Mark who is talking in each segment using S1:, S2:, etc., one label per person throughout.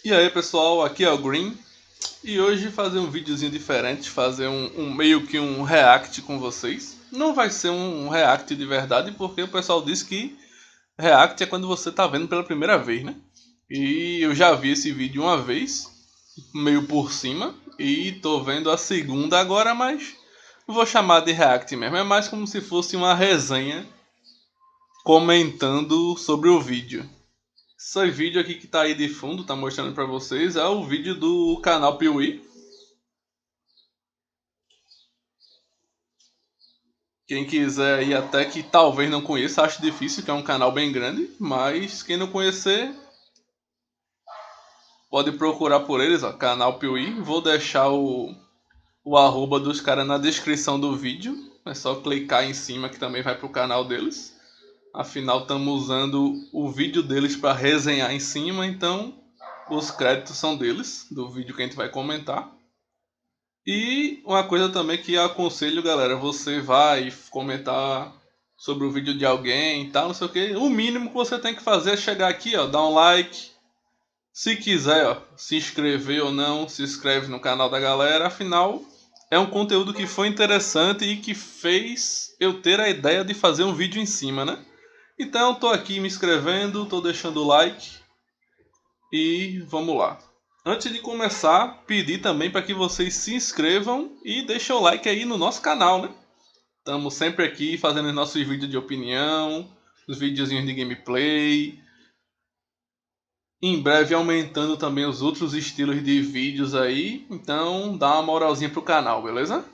S1: E aí pessoal, aqui é o Green e hoje fazer um videozinho diferente, fazer meio que um react com vocês. Não vai ser um react de verdade porque o pessoal diz que react é quando você tá vendo pela primeira vez, né? E eu já vi esse vídeo uma vez, meio por cima, e tô vendo a segunda agora, mas vou chamar de react mesmo. É mais como se fosse uma resenha comentando sobre o vídeo. Esse vídeo aqui que tá aí de fundo, tá mostrando pra vocês, é o vídeo do canal Piuí. Quem quiser aí até que talvez não conheça, acho difícil, que é um canal bem grande. Mas quem não conhecer, pode procurar por eles, ó, canal Piuí. Vou deixar o arroba dos caras na descrição do vídeo. É só clicar em cima que também vai pro canal deles. Afinal, estamos usando o vídeo deles para resenhar em cima, então os créditos são deles, do vídeo que a gente vai comentar. E uma coisa também que eu aconselho, galera, você vai comentar sobre o vídeo de alguém e tal, não sei o que. O mínimo que você tem que fazer é chegar aqui, ó, dar um like. Se quiser, ó, se inscrever ou não, se inscreve no canal da galera. Afinal, é um conteúdo que foi interessante e que fez eu ter a ideia de fazer um vídeo em cima, né? Então, tô aqui me inscrevendo, tô deixando o like e vamos lá. Antes de começar, pedir também para que vocês se inscrevam e deixem o like aí no nosso canal, né? Estamos sempre aqui fazendo os nossos vídeos de opinião, os videozinhos de gameplay. Em breve aumentando também os outros estilos de vídeos aí, então dá uma moralzinha pro canal, beleza?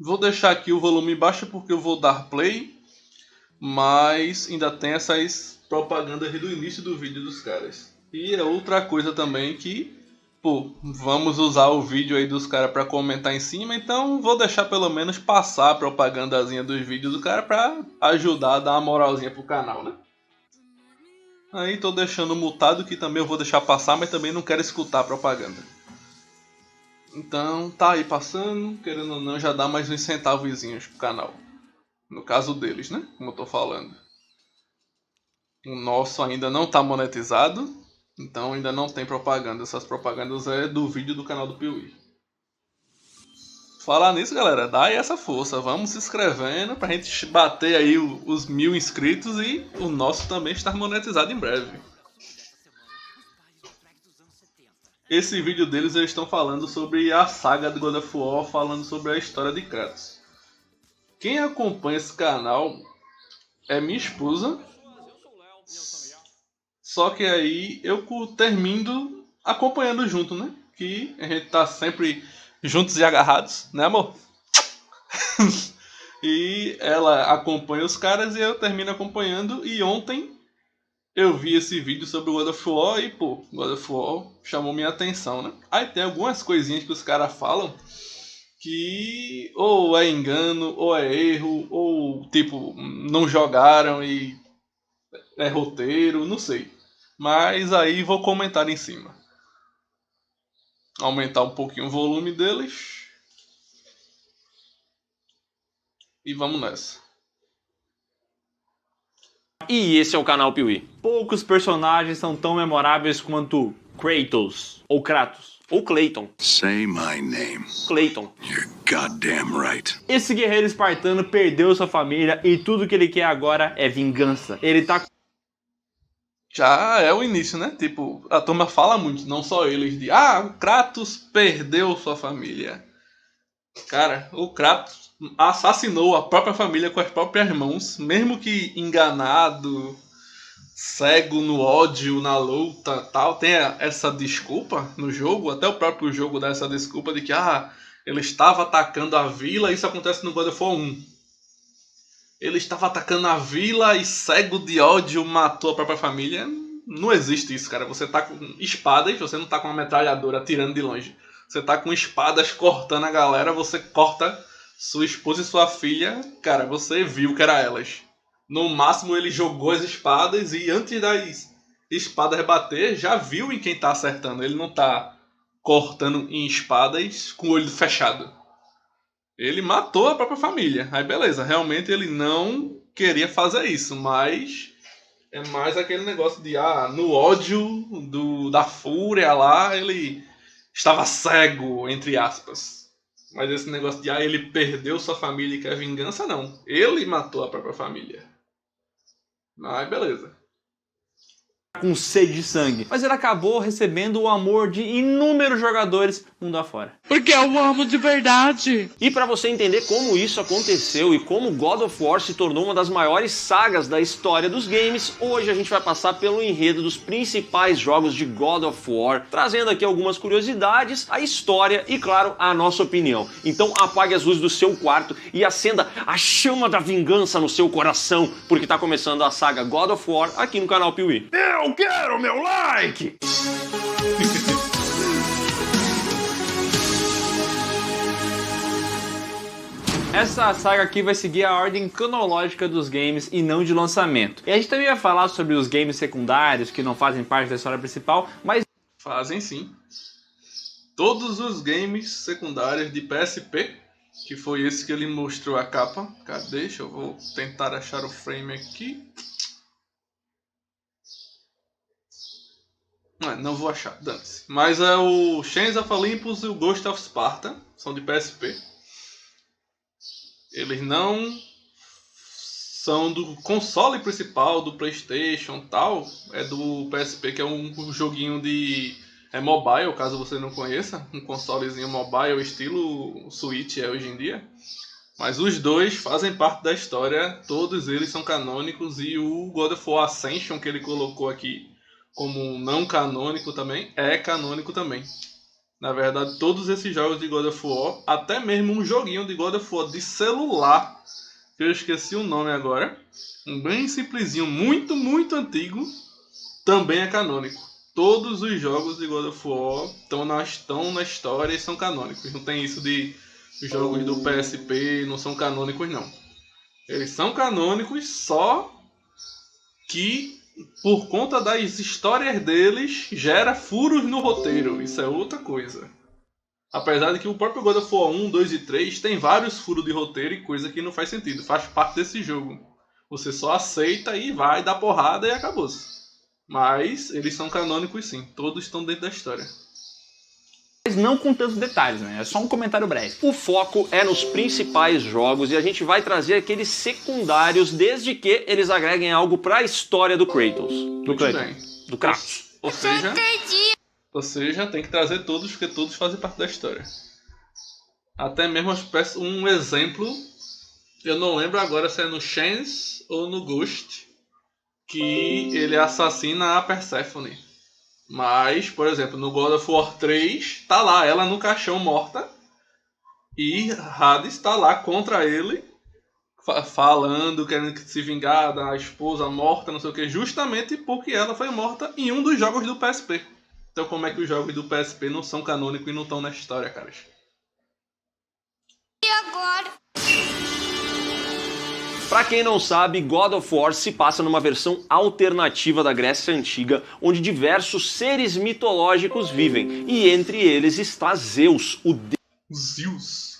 S1: Vou deixar aqui o volume baixo porque eu vou dar play, mas ainda tem essas propagandas do início do vídeo dos caras. E é outra coisa também que, pô, vamos usar o vídeo aí dos caras pra comentar em cima, então vou deixar pelo menos passar a propagandazinha dos vídeos do cara pra ajudar a dar uma moralzinha pro canal, né? Aí tô deixando mutado que também eu vou deixar passar, mas também não quero escutar a propaganda. Então tá aí passando, querendo ou não já dá mais uns centavozinhos pro canal. No caso deles, né? Como eu tô falando. O nosso ainda não tá monetizado, então ainda não tem propaganda. Essas propagandas é do vídeo do canal do Piuí. Falar nisso, galera, dá aí essa força. Vamos se inscrevendo pra gente bater aí os 1000 inscritos e o nosso também estar monetizado em breve. Esse vídeo deles eles estão falando sobre a saga do God of War, falando sobre a história de Kratos. Quem acompanha esse canal é minha esposa. Só que aí eu termino acompanhando junto, né? Que a gente tá sempre juntos e agarrados, né, amor? E ela acompanha os caras e eu termino acompanhando. E ontem eu vi esse vídeo sobre o God of War e, pô, God of War chamou minha atenção, né? Aí tem algumas coisinhas que os caras falam que ou é engano, ou é erro, ou tipo, não jogaram e é roteiro, não sei. Mas aí vou comentar em cima. Aumentar um pouquinho o volume deles. E vamos nessa.
S2: E esse é o canal Piuí. Poucos personagens são tão memoráveis quanto Kratos, ou Kratos, ou Clayton.
S3: Say my name.
S2: Clayton.
S3: You're goddamn right.
S2: Esse guerreiro espartano perdeu sua família e tudo que ele quer agora é vingança. Ele tá...
S1: Já é o início, né? Tipo, a turma fala muito, não só eles, de o Kratos perdeu sua família. Cara, o Kratos assassinou a própria família com as próprias mãos, mesmo que enganado, cego no ódio, na luta, tal. Tem essa desculpa no jogo, até o próprio jogo dá essa desculpa de que ele estava atacando a vila. Isso acontece no God of War 1. Ele estava atacando a vila e cego de ódio matou a própria família. Não existe isso, cara. Você tá com espadas, você não tá com uma metralhadora atirando de longe. Você tá com espadas cortando a galera, você corta sua esposa e sua filha. Cara, você viu que era elas. No máximo ele jogou as espadas e antes das espadas bater, já viu em quem tá acertando. Ele não tá cortando em espadas com o olho fechado. Ele matou a própria família. Aí beleza, realmente ele não queria fazer isso, mas É mais aquele negócio de, no ódio da fúria lá, ele estava cego, entre aspas. Mas esse negócio de, ele perdeu sua família e quer vingança, não. Ele matou a própria família. Mas beleza.
S2: Com sede de sangue, mas ele acabou recebendo o amor de inúmeros jogadores mundo afora.
S4: Porque eu amo de verdade.
S2: E para você entender como isso aconteceu e como God of War se tornou uma das maiores sagas da história dos games, hoje a gente vai passar pelo enredo dos principais jogos de God of War, trazendo aqui algumas curiosidades, a história e, claro, a nossa opinião. Então apague as luzes do seu quarto e acenda a chama da vingança no seu coração, porque tá começando a saga God of War aqui no canal Piuí. Eu quero meu like! Essa saga aqui vai seguir a ordem cronológica dos games e não de lançamento. E a gente também vai falar sobre os games secundários que não fazem parte da história principal, mas...
S1: Fazem sim. Todos os games secundários de PSP, que foi esse que ele mostrou a capa. Cadê? Eu vou tentar achar o frame aqui. Não vou achar, dane-se. Mas é o Chains of Olympus e o Ghost of Sparta, são de PSP. Eles não são do console principal, do PlayStation e tal. É do PSP, que é um joguinho de mobile, caso você não conheça. Um consolezinho mobile, estilo Switch é hoje em dia. Mas os dois fazem parte da história, todos eles são canônicos. E o God of War Ascension, que ele colocou aqui como não canônico também, é canônico também. Na verdade, todos esses jogos de God of War, até mesmo um joguinho de God of War de celular, que eu esqueci o nome agora, um bem simplesinho, muito, muito antigo, também é canônico. Todos os jogos de God of War estão na história e são canônicos. Não tem isso de os jogos do PSP não são canônicos, não. Eles são canônicos, só que por conta das histórias deles, gera furos no roteiro. Isso é outra coisa. Apesar de que o próprio God of War 1, 2 e 3 tem vários furos de roteiro e coisa que não faz sentido. Faz parte desse jogo. Você só aceita e vai dar porrada e acabou-se. Mas eles são canônicos sim. Todos estão dentro da história.
S2: Mas não com tantos detalhes, né? É só um comentário breve. O foco é nos principais jogos e a gente vai trazer aqueles secundários desde que eles agreguem algo para a história do Kratos. Do Kratos.
S1: Ou seja, tem que trazer todos, porque todos fazem parte da história. Até mesmo um exemplo, eu não lembro agora se é no Chains ou no Ghost, que ele assassina a Persephone. Mas, por exemplo, no God of War 3, tá lá ela no caixão morta e Hades tá lá contra ele, falando, querendo se vingar da esposa morta, não sei o que, justamente porque ela foi morta em um dos jogos do PSP. Então como é que os jogos do PSP não são canônicos e não estão na história, caras?
S5: E agora?
S2: Pra quem não sabe, God of War se passa numa versão alternativa da Grécia Antiga, onde diversos seres mitológicos vivem, e entre eles está Zeus, o
S1: Zeus.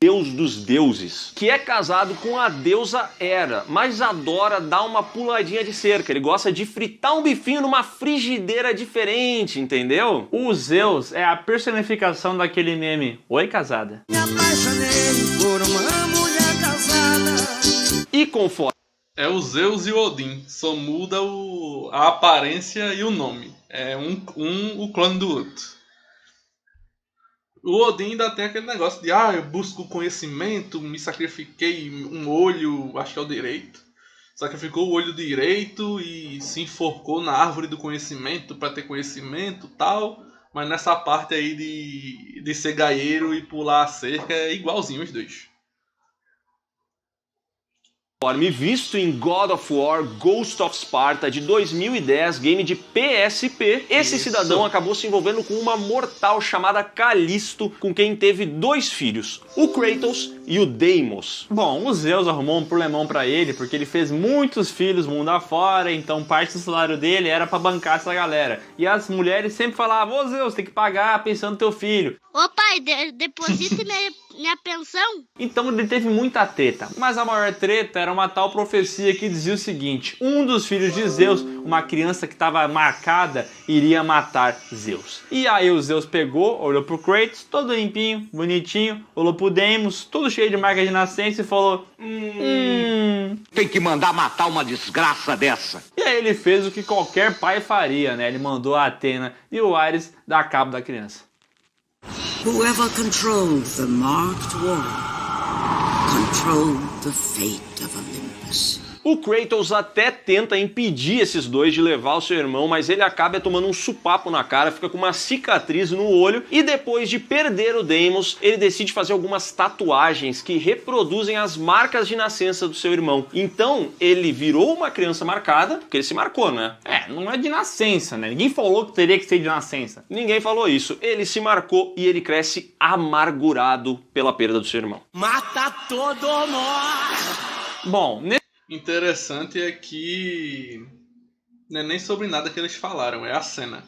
S2: deus dos deuses, que é casado com a deusa Hera, mas adora dar uma puladinha de cerca. Ele gosta de fritar um bifinho numa frigideira diferente, entendeu?
S6: O Zeus é a personificação daquele meme Oi, casada.
S5: Me apaixonei por uma mulher casada.
S2: E conforme
S1: É o Zeus e o Odin, só muda a aparência e o nome. É o clone do outro. O Odin ainda tem aquele negócio de eu busco conhecimento, me sacrifiquei um olho, acho que é o direito. Sacrificou o olho direito e se enforcou na árvore do conhecimento para ter conhecimento e tal. Mas nessa parte aí de ser gaieiro e pular a cerca é igualzinho os dois.
S2: visto em God of War Ghost of Sparta de 2010, game de PSP, esse cidadão acabou se envolvendo com uma mortal chamada Calisto, com quem teve 2 filhos, o Kratos e o Deimos.
S6: Bom, o Zeus arrumou um problemão pra ele, porque ele fez muitos filhos mundo afora, então parte do salário dele era pra bancar essa galera. E as mulheres sempre falavam, ô Zeus, tem que pagar pensando no teu filho.
S5: Ô pai, deposite minha pensão?
S6: Então ele teve muita treta, mas a maior treta era uma tal profecia que dizia o seguinte: um dos filhos de Zeus, uma criança que estava marcada, iria matar Zeus. E aí o Zeus pegou, olhou pro Kratos, todo limpinho, bonitinho, olhou pro Deimos, todo cheio de marca de nascença e falou:
S7: Tem que mandar matar uma desgraça dessa.
S6: E aí ele fez o que qualquer pai faria, né? Ele mandou a Atena e o Ares dar cabo da criança.
S8: Whoever controls the marked world controls the fate of Olympus.
S2: O Kratos até tenta impedir esses dois de levar o seu irmão, mas ele acaba tomando um supapo na cara, fica com uma cicatriz no olho e depois de perder o Deimos, ele decide fazer algumas tatuagens que reproduzem as marcas de nascença do seu irmão. Então, ele virou uma criança marcada, porque ele se marcou, né?
S6: Não é de nascença, né? Ninguém falou que teria que ser de nascença.
S2: Ninguém falou isso. Ele se marcou e ele cresce amargurado pela perda do seu irmão.
S8: Mata todo mundo!
S6: Bom,
S1: Interessante é que não é nem sobre nada que eles falaram, é a cena.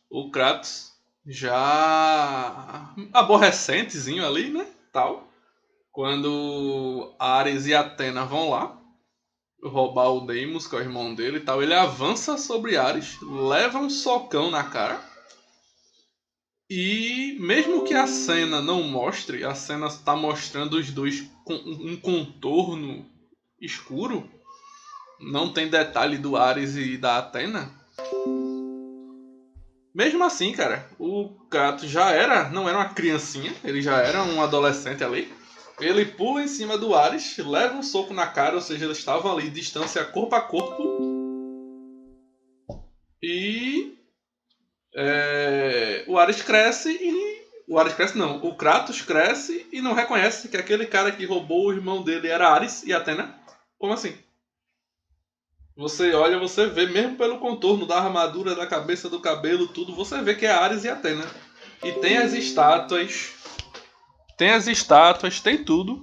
S1: O Kratos já aborrecentezinho ali, né? Tal. Quando Ares e Atena vão lá roubar o Deimos, que é o irmão dele e tal, ele avança sobre Ares, leva um socão na cara. E mesmo que a cena não mostre, a cena está mostrando os dois com um contorno escuro, não tem detalhe do Ares e da Atena. Mesmo assim, cara, o Kratos não era uma criancinha, ele já era um adolescente ali. Ele pula em cima do Ares, leva um soco na cara, ou seja, eles estavam ali distância corpo a corpo. E o Ares cresce e... O Kratos cresce e não reconhece que aquele cara que roubou o irmão dele era Ares e Atena. Como assim? Você olha, você vê, mesmo pelo contorno da armadura, da cabeça, do cabelo, tudo, você vê que é Ares e Atena. E tem as estátuas. Tem tudo.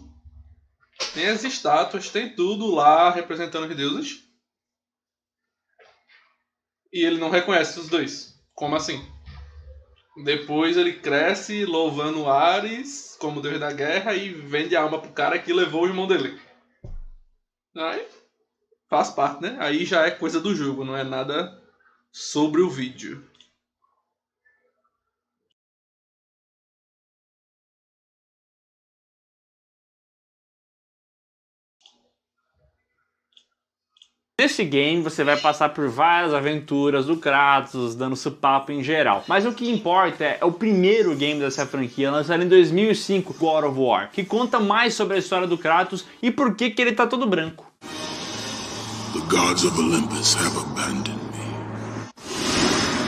S1: Tem tudo lá representando os deuses. E ele não reconhece os dois. Como assim? Depois ele cresce louvando Ares como deus da guerra e vende a alma pro cara que levou o irmão dele. Aí faz parte, né? Aí já é coisa do jogo, não é nada sobre o vídeo.
S6: nesse game você vai passar por várias aventuras do Kratos, dando supapo em geral. Mas o que importa é o primeiro game dessa franquia, lançado em 2005, God of War, que conta mais sobre a história do Kratos e por que ele tá todo branco.
S3: The gods of Olympus have abandoned me.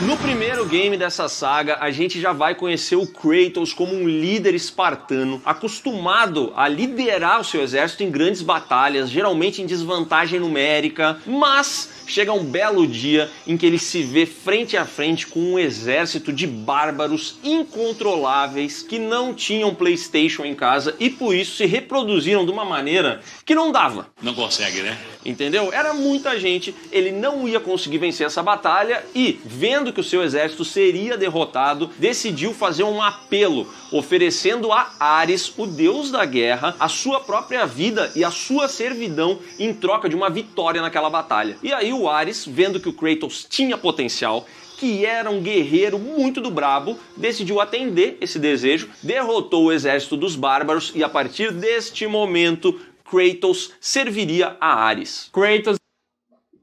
S2: No primeiro game dessa saga, a gente já vai conhecer o Kratos como um líder espartano, acostumado a liderar o seu exército em grandes batalhas, geralmente em desvantagem numérica, mas chega um belo dia em que ele se vê frente a frente com um exército de bárbaros incontroláveis que não tinham PlayStation em casa e por isso se reproduziram de uma maneira que não dava.
S7: Não consegue, né?
S2: Entendeu? Era muita gente, ele não ia conseguir vencer essa batalha e, vendo que o seu exército seria derrotado, decidiu fazer um apelo, oferecendo a Ares, o deus da guerra, a sua própria vida e a sua servidão em troca de uma vitória naquela batalha. E aí o Ares, vendo que o Kratos tinha potencial, que era um guerreiro muito do brabo, decidiu atender esse desejo, derrotou o exército dos bárbaros e a partir deste momento Kratos serviria a Ares.
S6: Kratos,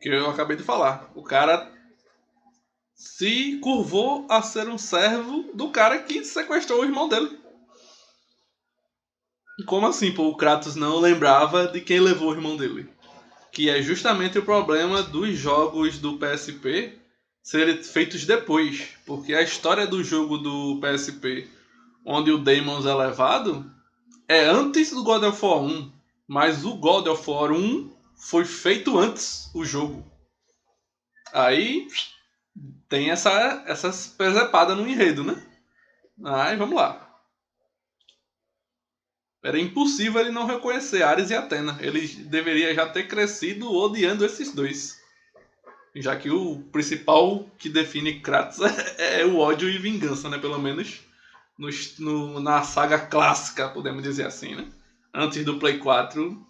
S1: que eu acabei de falar, o cara se curvou a ser um servo do cara que sequestrou o irmão dele. Como assim, pô? O Kratos não lembrava de quem levou o irmão dele? Que é justamente o problema dos jogos do PSP serem feitos depois. Porque a história do jogo do PSP, onde o Deimos é levado, é antes do God of War 1. Mas o God of War 1 foi feito antes, o jogo. Aí tem essas presepadas no enredo, né? Aí vamos lá. Era impossível ele não reconhecer Ares e Atena. Ele deveria já ter crescido odiando esses dois. Já que o principal que define Kratos é o ódio e vingança, né? Pelo menos na saga clássica, podemos dizer assim, né? Antes do Play 4.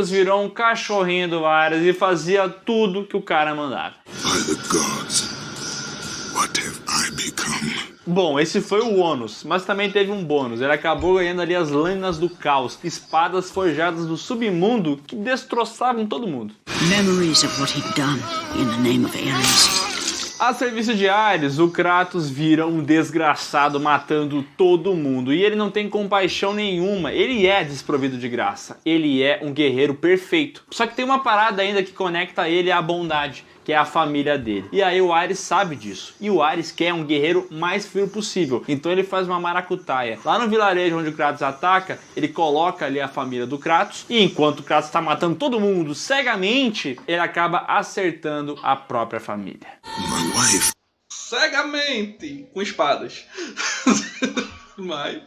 S6: Virou um cachorrinho do Ares e fazia tudo que o cara mandava.
S3: By the gods, what have I become?
S6: Bom, esse foi o ônus, mas também teve um bônus. Ele acabou ganhando ali as lâminas do caos, espadas forjadas do submundo que destroçavam todo mundo.
S8: Memories of what he'd done in the name of Ares.
S6: A serviço de Ares, o Kratos vira um desgraçado matando todo mundo. E ele não tem compaixão nenhuma, ele é desprovido de graça. Ele é um guerreiro perfeito. Só que tem uma parada ainda que conecta ele à bondade, que é a família dele. E aí o Ares sabe disso. E o Ares quer um guerreiro mais frio possível. Então ele faz uma maracutaia. Lá no vilarejo onde o Kratos ataca, ele coloca ali a família do Kratos. E enquanto o Kratos está matando todo mundo cegamente, ele acaba acertando a própria família.
S3: My wife.
S1: Cegamente, com espadas. Mas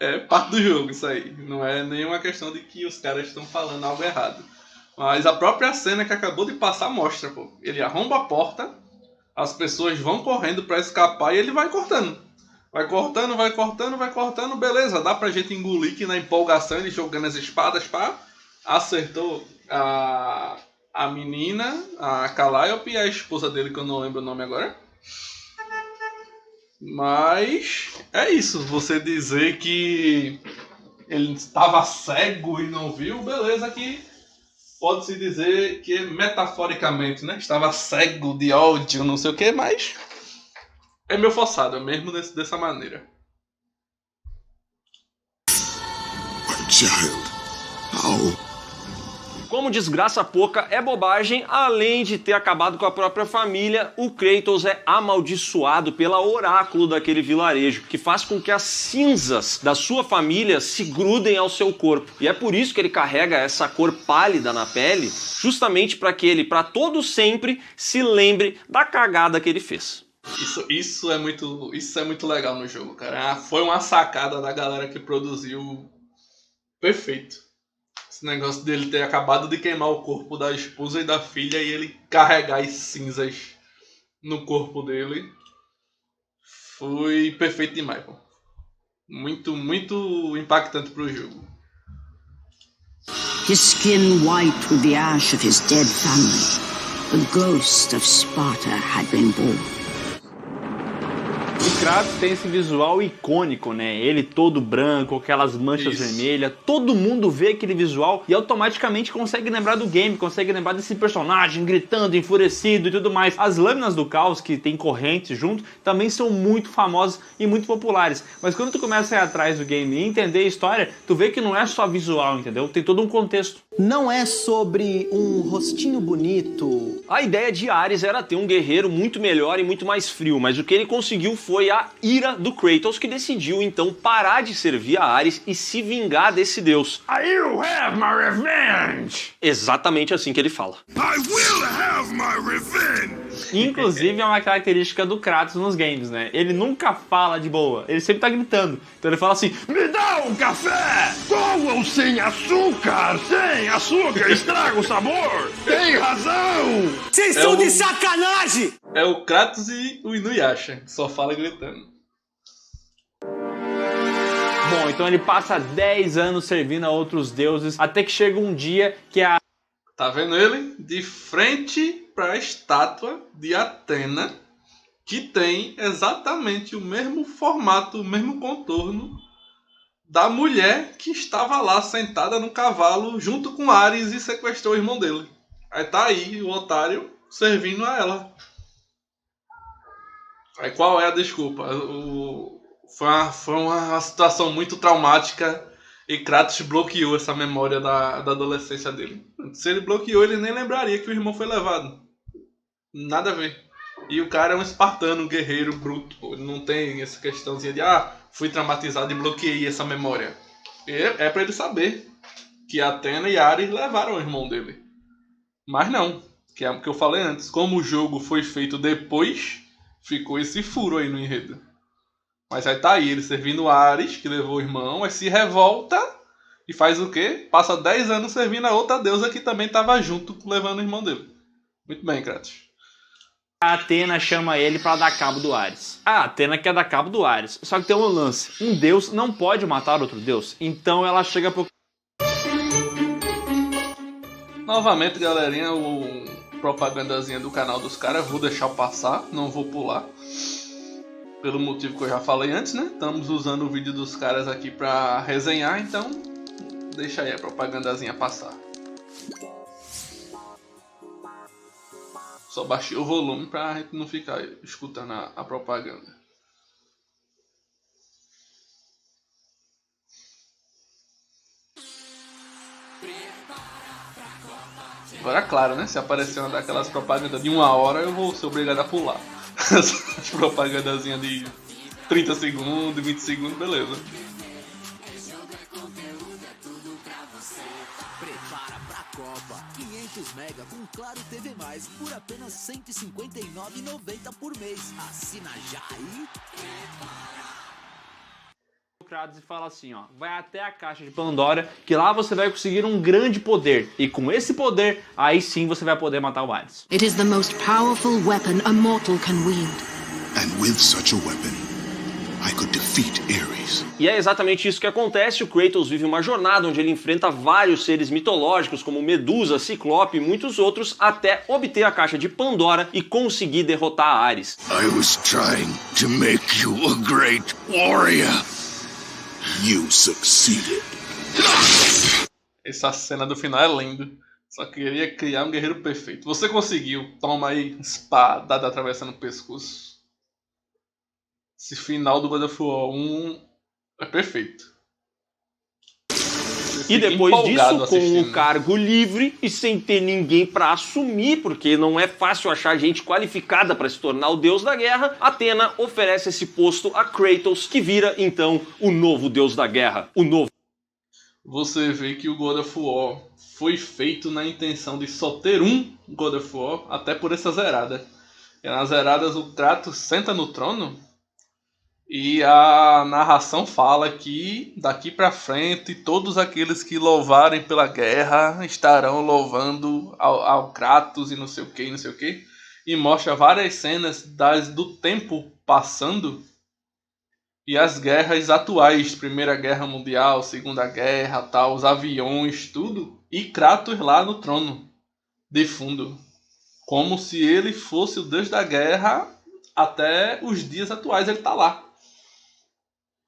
S1: é parte do jogo isso aí. Não é nenhuma questão de que os caras estão falando algo errado. Mas a própria cena que acabou de passar mostra, pô. Ele arromba a porta, as pessoas vão correndo pra escapar e ele vai cortando. Vai cortando, vai cortando, vai cortando. Beleza, dá pra gente engolir que na empolgação ele jogando as espadas, pá. Acertou a menina, a Calliope e a esposa dele, que eu não lembro o nome agora. Mas é isso, você dizer que ele estava cego e não viu, beleza que... Pode-se dizer que metaforicamente, né? Estava cego de ódio, não sei o que, mas é meio forçado, é mesmo dessa maneira.
S3: My child. How?
S2: Como desgraça pouca é bobagem, além de ter acabado com a própria família, o Kratos é amaldiçoado pela oráculo daquele vilarejo, que faz com que as cinzas da sua família se grudem ao seu corpo. E é por isso que ele carrega essa cor pálida na pele, justamente para que ele, para todo sempre, se lembre da cagada que ele fez.
S1: Isso é muito legal no jogo, cara. Foi uma sacada da galera que produziu perfeito. Esse negócio dele ter acabado de queimar o corpo da esposa e da filha e ele carregar as cinzas no corpo dele. Foi perfeito demais, pô. Muito, muito impactante pro jogo.
S8: His skin white with the ash of his dead family. The ghost of Sparta had been born.
S6: O Kratos tem esse visual icônico, né? Ele todo branco, aquelas manchas vermelhas. Todo mundo vê aquele visual e automaticamente consegue lembrar do game, consegue lembrar desse personagem gritando, enfurecido e tudo mais. As lâminas do caos, que tem correntes junto, também são muito famosas e muito populares. Mas quando tu começa a ir atrás do game e entender a história, tu vê que não é só visual, entendeu? Tem todo um contexto.
S9: Não é sobre um rostinho bonito.
S2: A ideia de Ares era ter um guerreiro muito melhor e muito mais frio, mas o que ele conseguiu foi a ira do Kratos, que decidiu então parar de servir a Ares e se vingar desse deus.
S6: You have my revenge!
S2: Exatamente assim que ele fala.
S3: I will have my revenge!
S6: Inclusive é uma característica do Kratos nos games, né? Ele nunca fala de boa, ele sempre tá gritando. Então ele fala assim, me dá um café!
S7: Com ou sem açúcar? Sem açúcar estraga o sabor! Tem razão!
S8: Vocês são de sacanagem!
S1: É o Kratos e o Inuyasha, que só fala gritando.
S6: Bom, então ele passa 10 anos servindo a outros deuses, até que chega um dia que a...
S1: Tá vendo ele? De frente para a estátua de Atena, que tem exatamente o mesmo formato, o mesmo contorno da mulher que estava lá sentada no cavalo junto com Ares e sequestrou o irmão dele. Aí tá aí o otário servindo a ela. Aí qual é a desculpa? Foi uma situação muito traumática e Kratos bloqueou essa memória da adolescência dele. Se ele bloqueou, ele nem lembraria que o irmão foi levado. Nada a ver. E o cara é um espartano, um guerreiro bruto. Ele não tem essa questãozinha de fui traumatizado e bloqueei essa memória. É pra ele saber que Atena e Ares levaram o irmão dele. Mas não, que é o que eu falei antes. Como o jogo foi feito depois, ficou esse furo aí no enredo. Mas aí tá aí, ele servindo Ares, que levou o irmão, aí se revolta e faz o quê? Passa 10 anos servindo a outra deusa que também tava junto, levando o irmão dele. Muito bem, Kratos.
S6: A Athena chama ele para dar cabo do Ares. A Athena quer dar cabo do Ares, só que tem um lance. Um deus não pode matar outro deus, então ela chega pro...
S1: Novamente, galerinha, o propagandazinha do canal dos caras, vou deixar passar, não vou pular. Pelo motivo que eu já falei antes, né? Estamos usando o vídeo dos caras aqui pra resenhar, então deixa aí a propagandazinha passar. Só baixei o volume pra gente não ficar escutando a propaganda. Agora, claro, né? Se aparecer uma daquelas propagandas de 1 hora, eu vou ser obrigado a pular. As propagandazinhas de 30 segundos, 20 segundos, beleza.
S10: Prepara pra Copa, 500 mega com Claro TV+, por apenas R$ 159,90 por mês. Assina já aí.
S6: E fala assim, ó, vai até a caixa de Pandora, que lá você vai conseguir um grande poder, e com esse poder, aí sim você vai poder matar o Ares.
S8: It is the most powerful weapon a mortal can wield.
S3: And with such a weapon, I could defeat Ares.
S2: E é exatamente isso que acontece. O Kratos vive uma jornada onde ele enfrenta vários seres mitológicos como Medusa, Ciclope e muitos outros, até obter a caixa de Pandora e conseguir derrotar Ares.
S3: I was trying to make you a great warrior. You succeeded.
S1: Essa cena do final é linda. Só queria criar um guerreiro perfeito. Você conseguiu. Toma aí, espadada atravessando o pescoço. Esse final do God of War 1 é perfeito.
S2: E depois disso, com o cargo livre e sem ter ninguém pra assumir, porque não é fácil achar gente qualificada para se tornar o deus da guerra, Athena oferece esse posto a Kratos, que vira então o novo deus da guerra, o novo.
S1: Você vê que o God of War foi feito na intenção de só ter um God of War, até por essa zerada. E nas zeradas o Kratos senta no trono e a narração fala que daqui pra frente todos aqueles que louvarem pela guerra estarão louvando ao Kratos e não sei o que, não sei o que. E mostra várias cenas do tempo passando e as guerras atuais, Primeira Guerra Mundial, Segunda Guerra, tal, os aviões, tudo. E Kratos lá no trono, de fundo. Como se ele fosse o deus da guerra até os dias atuais ele tá lá.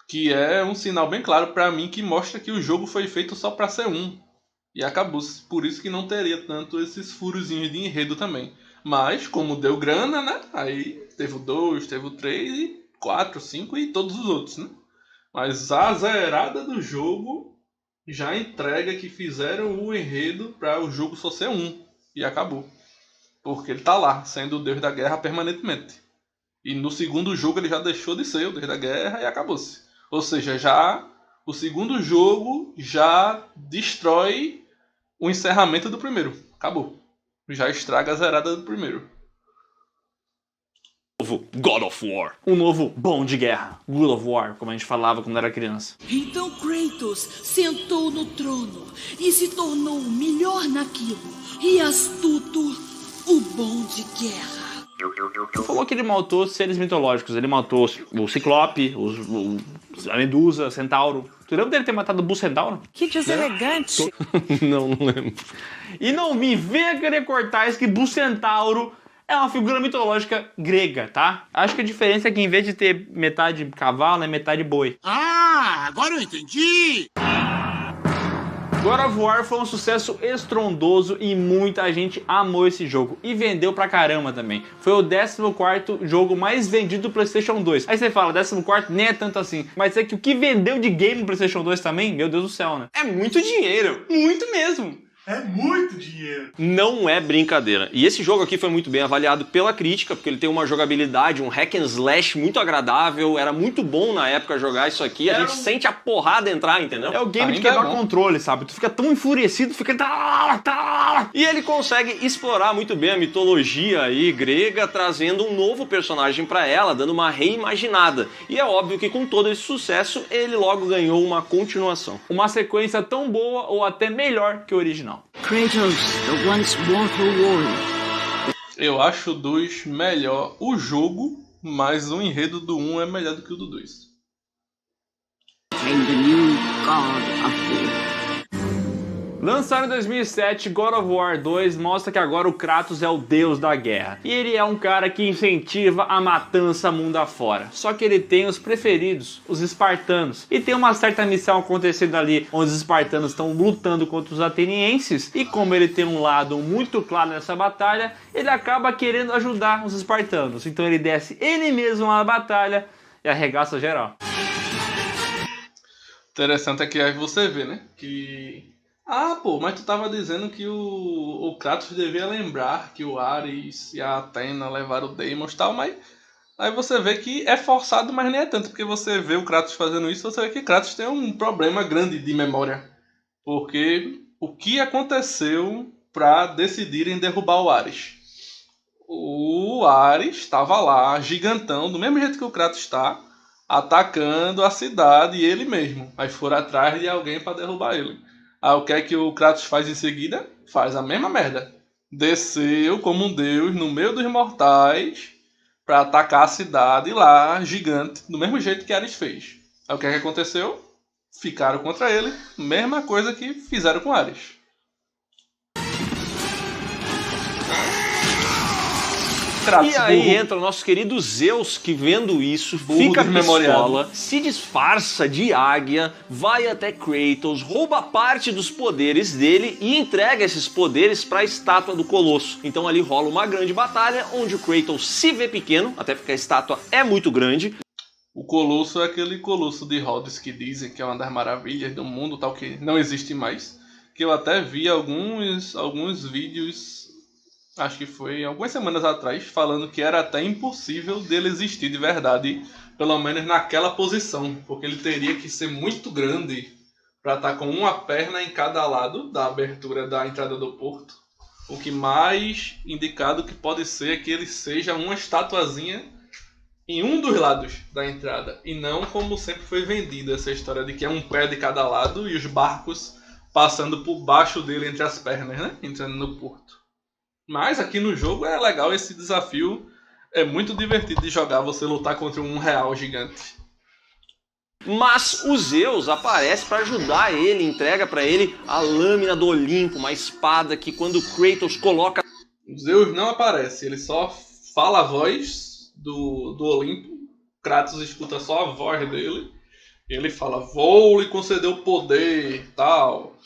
S1: Que é um sinal bem claro pra mim que mostra que o jogo foi feito só pra ser um. E acabou-se. Por isso que não teria tanto esses furozinhos de enredo também. Mas, como deu grana, né? Aí teve o 2, teve o 3, 4, 5 e todos os outros, né? Mas a zerada do jogo já entrega que fizeram o enredo pra o jogo só ser um. E acabou. Porque ele tá lá, sendo o deus da guerra permanentemente. E no segundo jogo ele já deixou de ser o deus da guerra e acabou-se. Ou seja, já o segundo jogo já destrói o encerramento do primeiro. Acabou. Já estraga a zerada do primeiro.
S2: Novo God of War.
S6: Um novo bom de guerra. God of War, como a gente falava quando era criança.
S11: Então Kratos sentou no trono e se tornou o melhor naquilo. E astuto, o bom de guerra.
S6: Falou que ele matou seres mitológicos. Ele matou o Ciclope, a Medusa, o Centauro. Tu lembra dele ter matado o Bucentauro?
S8: Que deselegante.
S2: Não lembro.
S6: E não me venha querer cortar isso que Bucentauro é uma figura mitológica grega, tá? Acho que a diferença é que em vez de ter metade cavalo, é metade boi.
S7: Ah, agora eu entendi!
S6: God of War foi um sucesso estrondoso e muita gente amou esse jogo. E vendeu pra caramba também. Foi o 14º jogo mais vendido do PlayStation 2. Aí você fala, 14º nem é tanto assim. Mas é que o que vendeu de game no PlayStation 2 também, meu Deus do céu, né?
S2: É muito dinheiro. Muito mesmo.
S7: É muito dinheiro.
S2: Não é brincadeira. E esse jogo aqui foi muito bem avaliado pela crítica, porque ele tem uma jogabilidade, um hack and slash muito agradável. Era muito bom na época jogar isso aqui. A gente sente a porrada entrar, entendeu?
S6: É o game de quebrar controle, sabe? Tu fica tão enfurecido, fica...
S2: E ele consegue explorar muito bem a mitologia aí grega, trazendo um novo personagem pra ela, dando uma reimaginada. E é óbvio que com todo esse sucesso, ele logo ganhou uma continuação.
S6: Uma sequência tão boa ou até melhor que o original.
S8: Kratos, the once mortal warrior.
S1: Eu acho o 2 melhor o jogo, mas o enredo do 1 é melhor do que o do 2.
S8: And the new God of War.
S6: Lançado em 2007, God of War 2 mostra que agora o Kratos é o deus da guerra. E ele é um cara que incentiva a matança mundo afora. Só que ele tem os preferidos, os espartanos. E tem uma certa missão acontecendo ali, onde os espartanos estão lutando contra os atenienses. E como ele tem um lado muito claro nessa batalha, ele acaba querendo ajudar os espartanos. Então ele desce ele mesmo na batalha e arregaça geral.
S1: Interessante é que aí você vê, né? Que... Ah, pô, mas tu tava dizendo que o Kratos devia lembrar que o Ares e a Atena levaram o Deimos e tal, mas aí você vê que é forçado, mas nem é tanto, porque você vê o Kratos fazendo isso, você vê que Kratos tem um problema grande de memória. Porque o que aconteceu pra decidirem derrubar o Ares? O Ares estava lá, gigantão, do mesmo jeito que o Kratos está, atacando a cidade e ele mesmo. Aí foram atrás de alguém para derrubar ele. Aí o que é que o Kratos faz em seguida? Faz a mesma merda. Desceu como um deus no meio dos mortais para atacar a cidade lá, gigante, do mesmo jeito que Ares fez. Aí o que é que aconteceu? Ficaram contra ele, mesma coisa que fizeram com Ares.
S2: E aí entra o nosso querido Zeus, que vendo isso, fica pistola, se disfarça de águia, vai até Kratos, rouba parte dos poderes dele e entrega esses poderes para a estátua do Colosso. Então ali rola uma grande batalha, onde o Kratos se vê pequeno, até porque a estátua é muito grande.
S1: O Colosso é aquele Colosso de Rhodes que dizem que é uma das maravilhas do mundo, tal, que não existe mais. Que eu até vi alguns vídeos... Acho que foi algumas semanas atrás, falando que era até impossível dele existir de verdade, pelo menos naquela posição, porque ele teria que ser muito grande para estar com uma perna em cada lado da abertura da entrada do porto. O que mais indicado que pode ser é que ele seja uma estatuazinha em um dos lados da entrada, e não como sempre foi vendida essa história de que é um pé de cada lado e os barcos passando por baixo dele entre as pernas, né? Entrando no porto. Mas aqui no jogo é legal esse desafio, é muito divertido de jogar, você lutar contra um real gigante.
S2: Mas o Zeus aparece para ajudar ele, entrega para ele a lâmina do Olimpo, uma espada que quando Kratos coloca...
S1: O Zeus não aparece, ele só fala a voz do Olimpo, Kratos escuta só a voz dele, e ele fala, vou lhe conceder o poder, tal...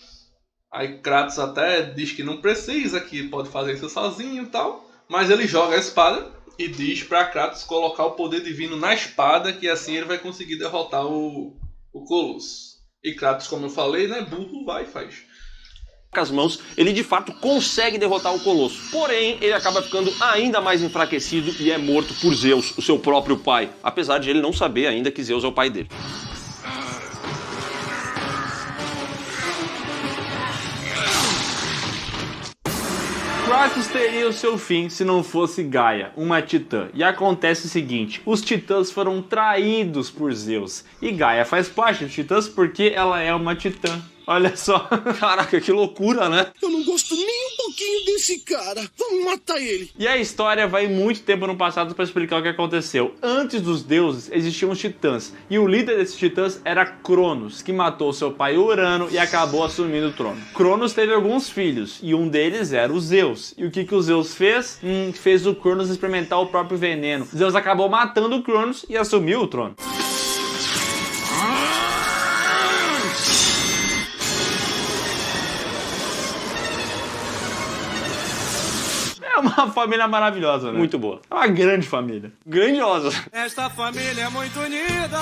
S1: Aí Kratos até diz que não precisa, que pode fazer isso sozinho e tal. Mas ele joga a espada e diz pra Kratos colocar o poder divino na espada, que assim ele vai conseguir derrotar o Colosso. E Kratos, como eu falei, né, burro, vai e faz.
S2: Com as mãos, ele de fato consegue derrotar o Colosso. Porém, ele acaba ficando ainda mais enfraquecido e é morto por Zeus, o seu próprio pai. Apesar de ele não saber ainda que Zeus é o pai dele.
S6: Kratos teria o seu fim se não fosse Gaia, uma titã. E acontece o seguinte, os titãs foram traídos por Zeus. E Gaia faz parte dos titãs porque ela é uma titã. Olha só.
S2: Caraca, que loucura, né?
S3: Eu não gosto nem um pouquinho desse cara. Vamos matar ele.
S6: E a história vai muito tempo no passado para explicar o que aconteceu. Antes dos deuses existiam os titãs. E o líder desses titãs era Cronos, que matou seu pai Urano e acabou assumindo o trono. Cronos teve alguns filhos e um deles era o Zeus. E o que o Zeus fez? Fez o Cronos experimentar o próprio veneno. Zeus acabou matando o Cronos e assumiu o trono. É uma família maravilhosa, né?
S2: Muito boa.
S6: É uma grande família.
S2: Grandiosa.
S5: Esta família é muito unida.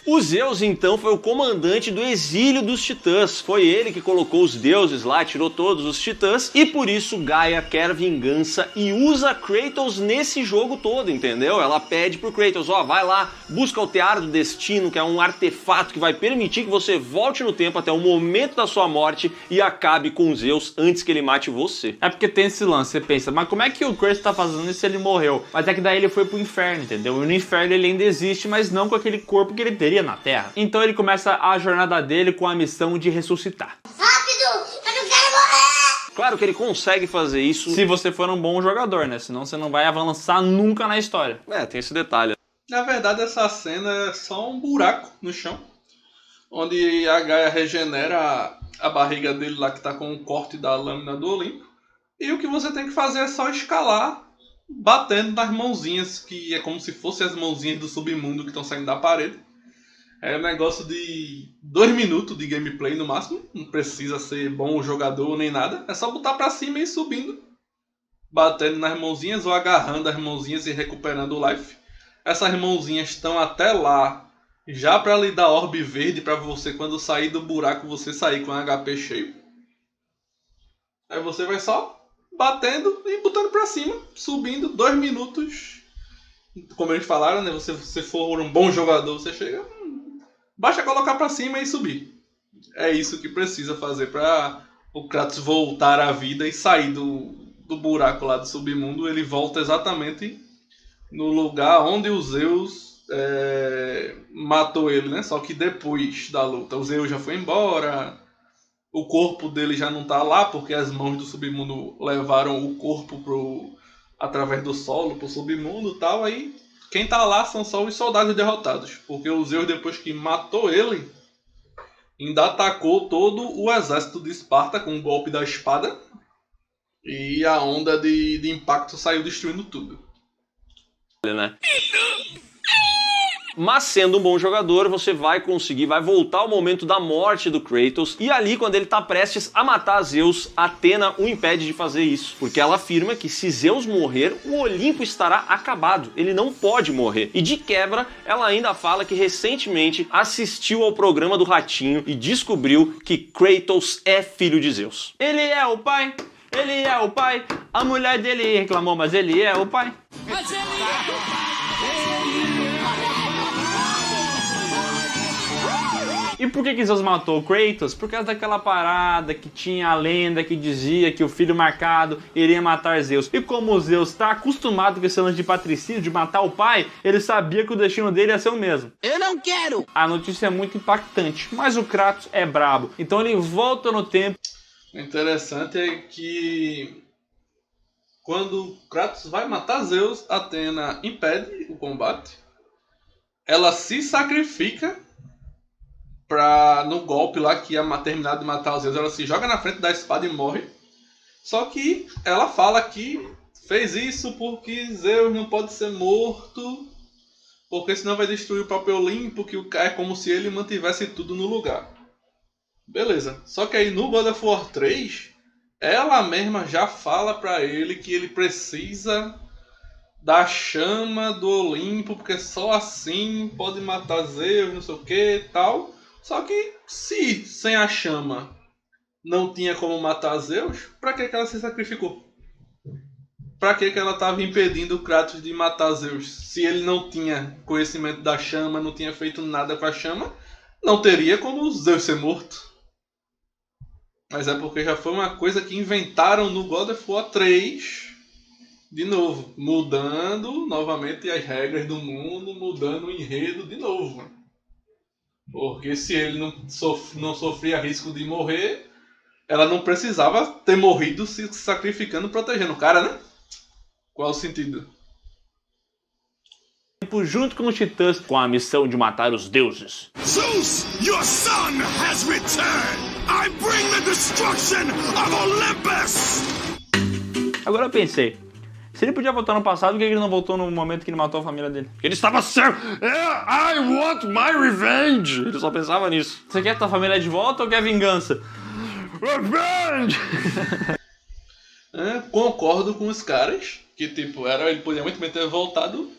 S2: O Zeus, então, foi o comandante do exílio dos titãs. Foi ele que colocou os deuses lá, tirou todos os titãs. E por isso Gaia quer vingança e usa Kratos nesse jogo todo, entendeu? Ela pede pro Kratos, ó, vai lá, busca o Tear do Destino, que é um artefato que vai permitir que você volte no tempo até o momento da sua morte e acabe com Zeus antes que ele mate você.
S6: É porque tem esse lance, você pensa, mas como é que o Kratos tá fazendo isso se ele morreu? Mas é que daí ele foi pro inferno, entendeu? E no inferno ele ainda existe, mas não com aquele corpo que ele teria na Terra. Então ele começa a jornada dele com a missão de ressuscitar.
S5: Rápido! Eu não quero morrer!
S2: Claro que ele consegue fazer isso.
S6: Se você for um bom jogador, né? Senão você não vai avançar nunca na história.
S2: Tem esse detalhe.
S1: Na verdade, essa cena é só um buraco no chão, onde a Gaia regenera a barriga dele lá, que tá com o corte da lâmina do Olimpo. E o que você tem que fazer é só escalar, batendo nas mãozinhas, que é como se fossem as mãozinhas do submundo que estão saindo da parede. É um negócio de 2 minutos de gameplay no máximo. Não precisa ser bom jogador nem nada. É só botar pra cima e ir subindo, batendo nas mãozinhas ou agarrando as mãozinhas e recuperando o life. Essas mãozinhas estão até lá, já pra lhe dar orbe verde, pra você, quando sair do buraco, você sair com HP cheio. Aí você vai só batendo e botando pra cima, subindo 2 minutos. Como eles falaram, né? Se você for um bom jogador, você chega, basta colocar pra cima e subir. É isso que precisa fazer pra o Kratos voltar à vida e sair do buraco lá do submundo. Ele volta exatamente no lugar onde o Zeus matou ele, né? Só que depois da luta, o Zeus já foi embora. O corpo dele já não tá lá, porque as mãos do submundo levaram o corpo através do solo pro submundo e tal. Aí quem tá lá são só os soldados derrotados, porque o Zeus, depois que matou ele, ainda atacou todo o exército de Esparta com o golpe da espada. E a onda de impacto saiu destruindo tudo.
S2: Né? Mas sendo um bom jogador, você vai conseguir, vai voltar ao momento da morte do Kratos. E ali, quando ele tá prestes a matar Zeus, Atena o impede de fazer isso. Porque ela afirma que se Zeus morrer, o Olimpo estará acabado. Ele não pode morrer. E de quebra, ela ainda fala que recentemente assistiu ao programa do Ratinho e descobriu que Kratos é filho de Zeus.
S6: Ele é o pai, ele é o pai. A mulher dele reclamou, mas ele é o pai.
S11: Mas ele é o pai.
S6: E por que Zeus matou o Kratos? Por causa daquela parada que tinha a lenda que dizia que o filho marcado iria matar Zeus. E como o Zeus está acostumado com esse lance de patricídio, de matar o pai, ele sabia que o destino dele ia ser o mesmo.
S10: Eu não quero!
S6: A notícia é muito impactante, mas o Kratos é brabo. Então ele volta no tempo.
S1: O interessante é que quando Kratos vai matar Zeus, Atena impede o combate. Ela se sacrifica no golpe lá que ia terminar de matar os Zeus, ela se joga na frente da espada e morre. Só que ela fala que fez isso porque Zeus não pode ser morto, porque senão vai destruir o próprio Olimpo, que é como se ele mantivesse tudo no lugar. Beleza. Só que aí no God of War 3, ela mesma já fala pra ele que ele precisa da chama do Olimpo, porque só assim pode matar Zeus, não sei o que e tal. Só que se sem a chama não tinha como matar Zeus, pra que ela se sacrificou? Pra que ela estava impedindo o Kratos de matar Zeus? Se ele não tinha conhecimento da chama, não tinha feito nada com a chama, não teria como Zeus ser morto. Mas é porque já foi uma coisa que inventaram no God of War 3, de novo, mudando novamente as regras do mundo, mudando o enredo de novo. Porque se ele não sofria risco de morrer, ela não precisava ter morrido se sacrificando, protegendo o cara, né? Qual o sentido?
S6: Junto com os titãs, com a missão de matar os deuses.
S3: Zeus, your son has returned! I bring the destruction of Olympus!
S6: Agora eu pensei, se ele podia voltar no passado, por que ele não voltou no momento que ele matou a família dele?
S2: Ele estava certo! I want my revenge! Ele só pensava nisso.
S6: Você quer tua família de volta ou quer vingança?
S2: Revenge!
S1: Concordo com os caras, que tipo, ele podia muito bem ter voltado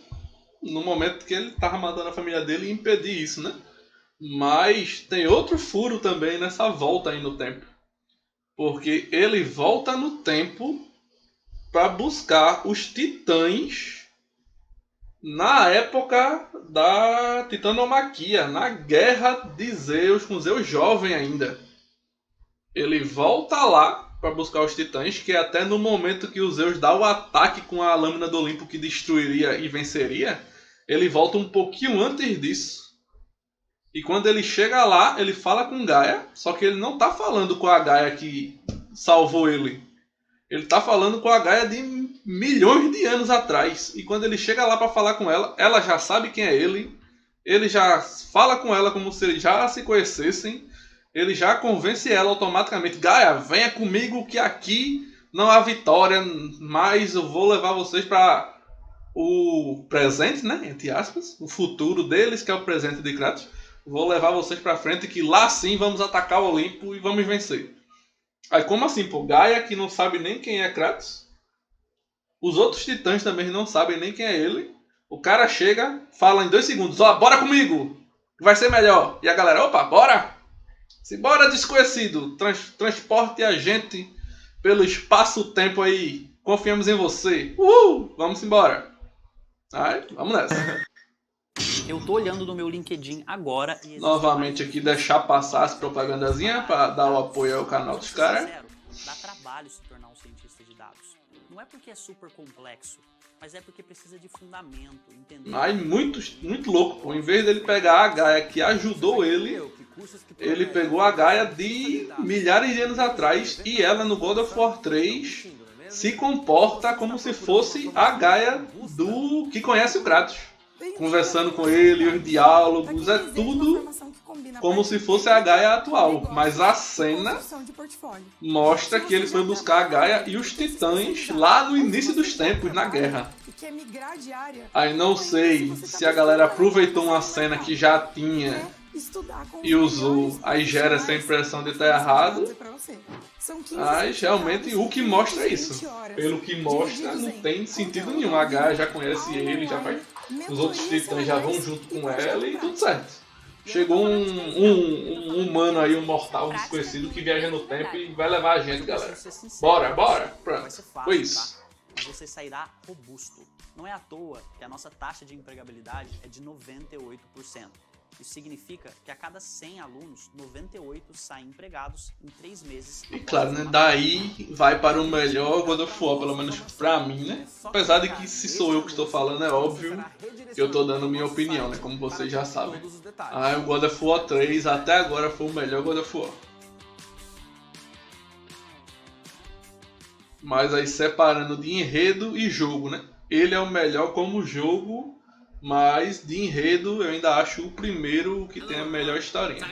S1: no momento que ele tava matando a família dele e impedir isso, né? Mas tem outro furo também nessa volta aí no tempo. Porque ele volta no tempo para buscar os titãs na época da titanomaquia, na guerra de Zeus, com Zeus jovem ainda. Ele volta lá para buscar os titãs, que é até no momento que o Zeus dá o ataque com a lâmina do Olimpo que destruiria e venceria, ele volta um pouquinho antes disso. E quando ele chega lá, ele fala com Gaia, só que ele não tá falando com a Gaia que salvou ele. Ele tá falando com a Gaia de milhões de anos atrás. E quando ele chega lá para falar com ela, ela já sabe quem é ele. Ele já fala com ela como se eles já se conhecessem. Ele já convence ela automaticamente. Gaia, venha comigo que aqui não há vitória. Mas eu vou levar vocês para o presente, né? Entre aspas. O futuro deles, que é o presente de Kratos. Vou levar vocês para frente que lá sim vamos atacar o Olimpo e vamos vencer. Aí como assim, pô? Gaia que não sabe nem quem é Kratos. Os outros titãs também não sabem nem quem é ele. O cara chega, fala em 2 segundos. Ó, bora comigo! Vai ser melhor. E a galera, opa, bora! Simbora, desconhecido. Transporte a gente pelo espaço-tempo aí. Confiamos em você. Vamos embora. Aí, vamos nessa.
S12: Eu tô olhando no meu LinkedIn agora e...
S1: Novamente aqui deixar passar as propagandazinhas para dar o apoio ao canal dos caras.
S12: Dá trabalho se tornar um cientista de dados. Não é porque é super complexo, mas é porque precisa de fundamento, entendeu?
S1: Mas muito louco, pô. Em vez dele pegar a Gaia que ajudou ele, ele pegou a Gaia de milhares de anos atrás e ela no God of War 3 se comporta como se fosse a Gaia do que conhece o Kratos. Conversando com ele, os diálogos, é tudo como se fosse a Gaia atual. Mas a cena mostra que ele foi buscar a Gaia e os titãs lá no início dos tempos, na guerra. Aí não sei se a galera aproveitou uma cena que já tinha e usou, aí gera essa impressão de estar errado. Mas realmente o que mostra é isso. Pelo que mostra, não tem sentido nenhum. A Gaia já conhece ele, já vai... Os outros titãs já vão junto com ela e tudo certo. Chegou um humano aí, um mortal desconhecido que viaja no tempo e vai levar a gente, galera. Bora! Pronto, foi isso.
S12: Mas você sairá robusto. Não é à toa que a nossa taxa de empregabilidade é de 98%. Isso significa que a cada 100 alunos, 98 saem empregados em 3 meses.
S1: E claro, né? Daí vai para o melhor God of War, pelo menos pra mim, né? Apesar de que se sou eu que estou falando, é óbvio que eu estou dando minha opinião, né? Como vocês já sabem. O God of War 3 até agora foi o melhor God of War. Mas aí separando de enredo e jogo, né? Ele é o melhor como jogo... Mas de enredo eu ainda acho o primeiro que tem a melhor historinha.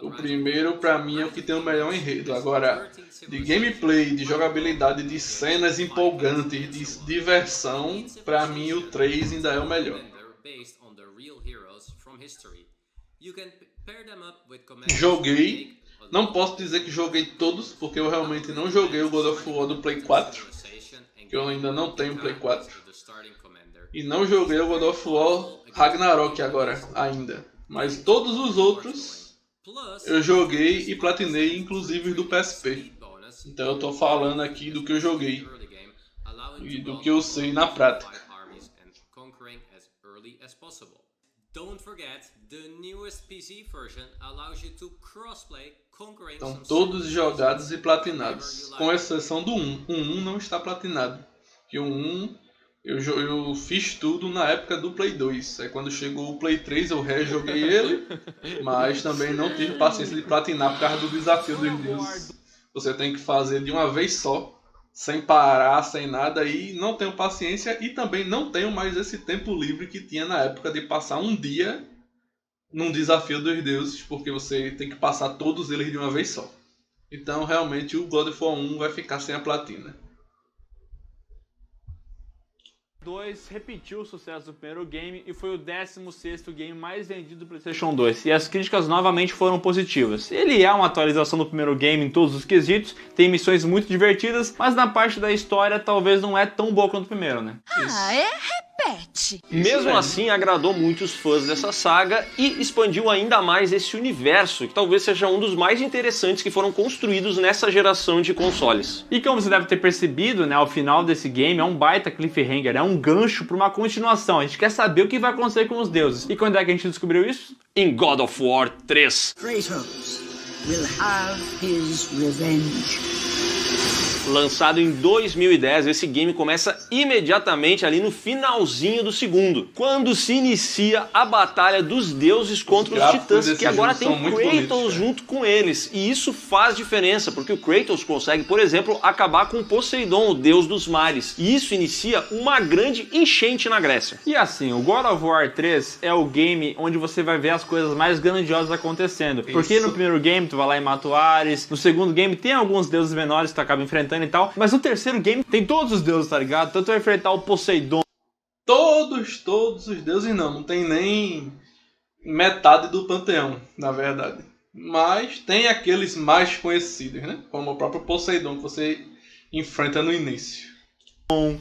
S1: O primeiro pra mim é o que tem o melhor enredo. Agora, de gameplay, de jogabilidade, de cenas empolgantes, de diversão, pra mim o 3 ainda é o melhor. Joguei, não posso dizer que joguei todos, porque eu realmente não joguei o God of War do Play 4. Que eu ainda não tenho Play 4. E não joguei o God of War Ragnarok agora, ainda. Mas todos os outros eu joguei e platinei, inclusive do PSP. Então eu tô falando aqui do que eu joguei. E do que eu sei na prática. Estão todos jogados e platinados, com exceção do 1. O 1 não está platinado. E o 1 eu fiz tudo na época do Play 2. Aí quando chegou o Play 3 eu rejoguei ele, mas também não tive paciência de platinar por causa do desafio dos deuses. Você tem que fazer de uma vez só, sem parar, sem nada, e não tenho paciência e também não tenho mais esse tempo livre que tinha na época de passar um dia num desafio dos deuses, porque você tem que passar todos eles de uma vez só. Então realmente o God of War 1 vai ficar sem a platina.
S6: 2 repetiu o sucesso do primeiro game e foi o 16º game mais vendido do PlayStation 2. E as críticas novamente foram positivas. Ele é uma atualização do primeiro game em todos os quesitos, tem missões muito divertidas, mas na parte da história talvez não é tão boa quanto o primeiro, né?
S11: Repete.
S2: Mesmo assim, agradou muitos fãs dessa saga e expandiu ainda mais esse universo, que talvez seja um dos mais interessantes que foram construídos nessa geração de consoles.
S6: E como você deve ter percebido, né, ao final desse game é um baita cliffhanger, é um gancho para uma continuação. A gente quer saber o que vai acontecer com os deuses. E quando é que a gente descobriu isso?
S2: Em God of War 3.
S8: Kratos will have his revenge.
S2: Lançado em 2010, esse game começa imediatamente ali no finalzinho do segundo, quando se inicia a batalha dos deuses contra os titãs, que agora tem Kratos junto com eles. E isso faz diferença, porque o Kratos consegue, por exemplo, acabar com Poseidon, o deus dos mares. E isso inicia uma grande enchente na Grécia.
S6: E assim, o God of War 3 é o game onde você vai ver as coisas mais grandiosas acontecendo. Porque no primeiro game tu vai lá e mata o Ares, no segundo game tem alguns deuses menores que tu acaba enfrentando e tal, mas no terceiro game tem todos os deuses, tá ligado? Então tu vai enfrentar o Poseidon.
S1: Todos os deuses não tem nem metade do panteão, na verdade. Mas tem aqueles mais conhecidos, né? Como o próprio Poseidon que você enfrenta no início.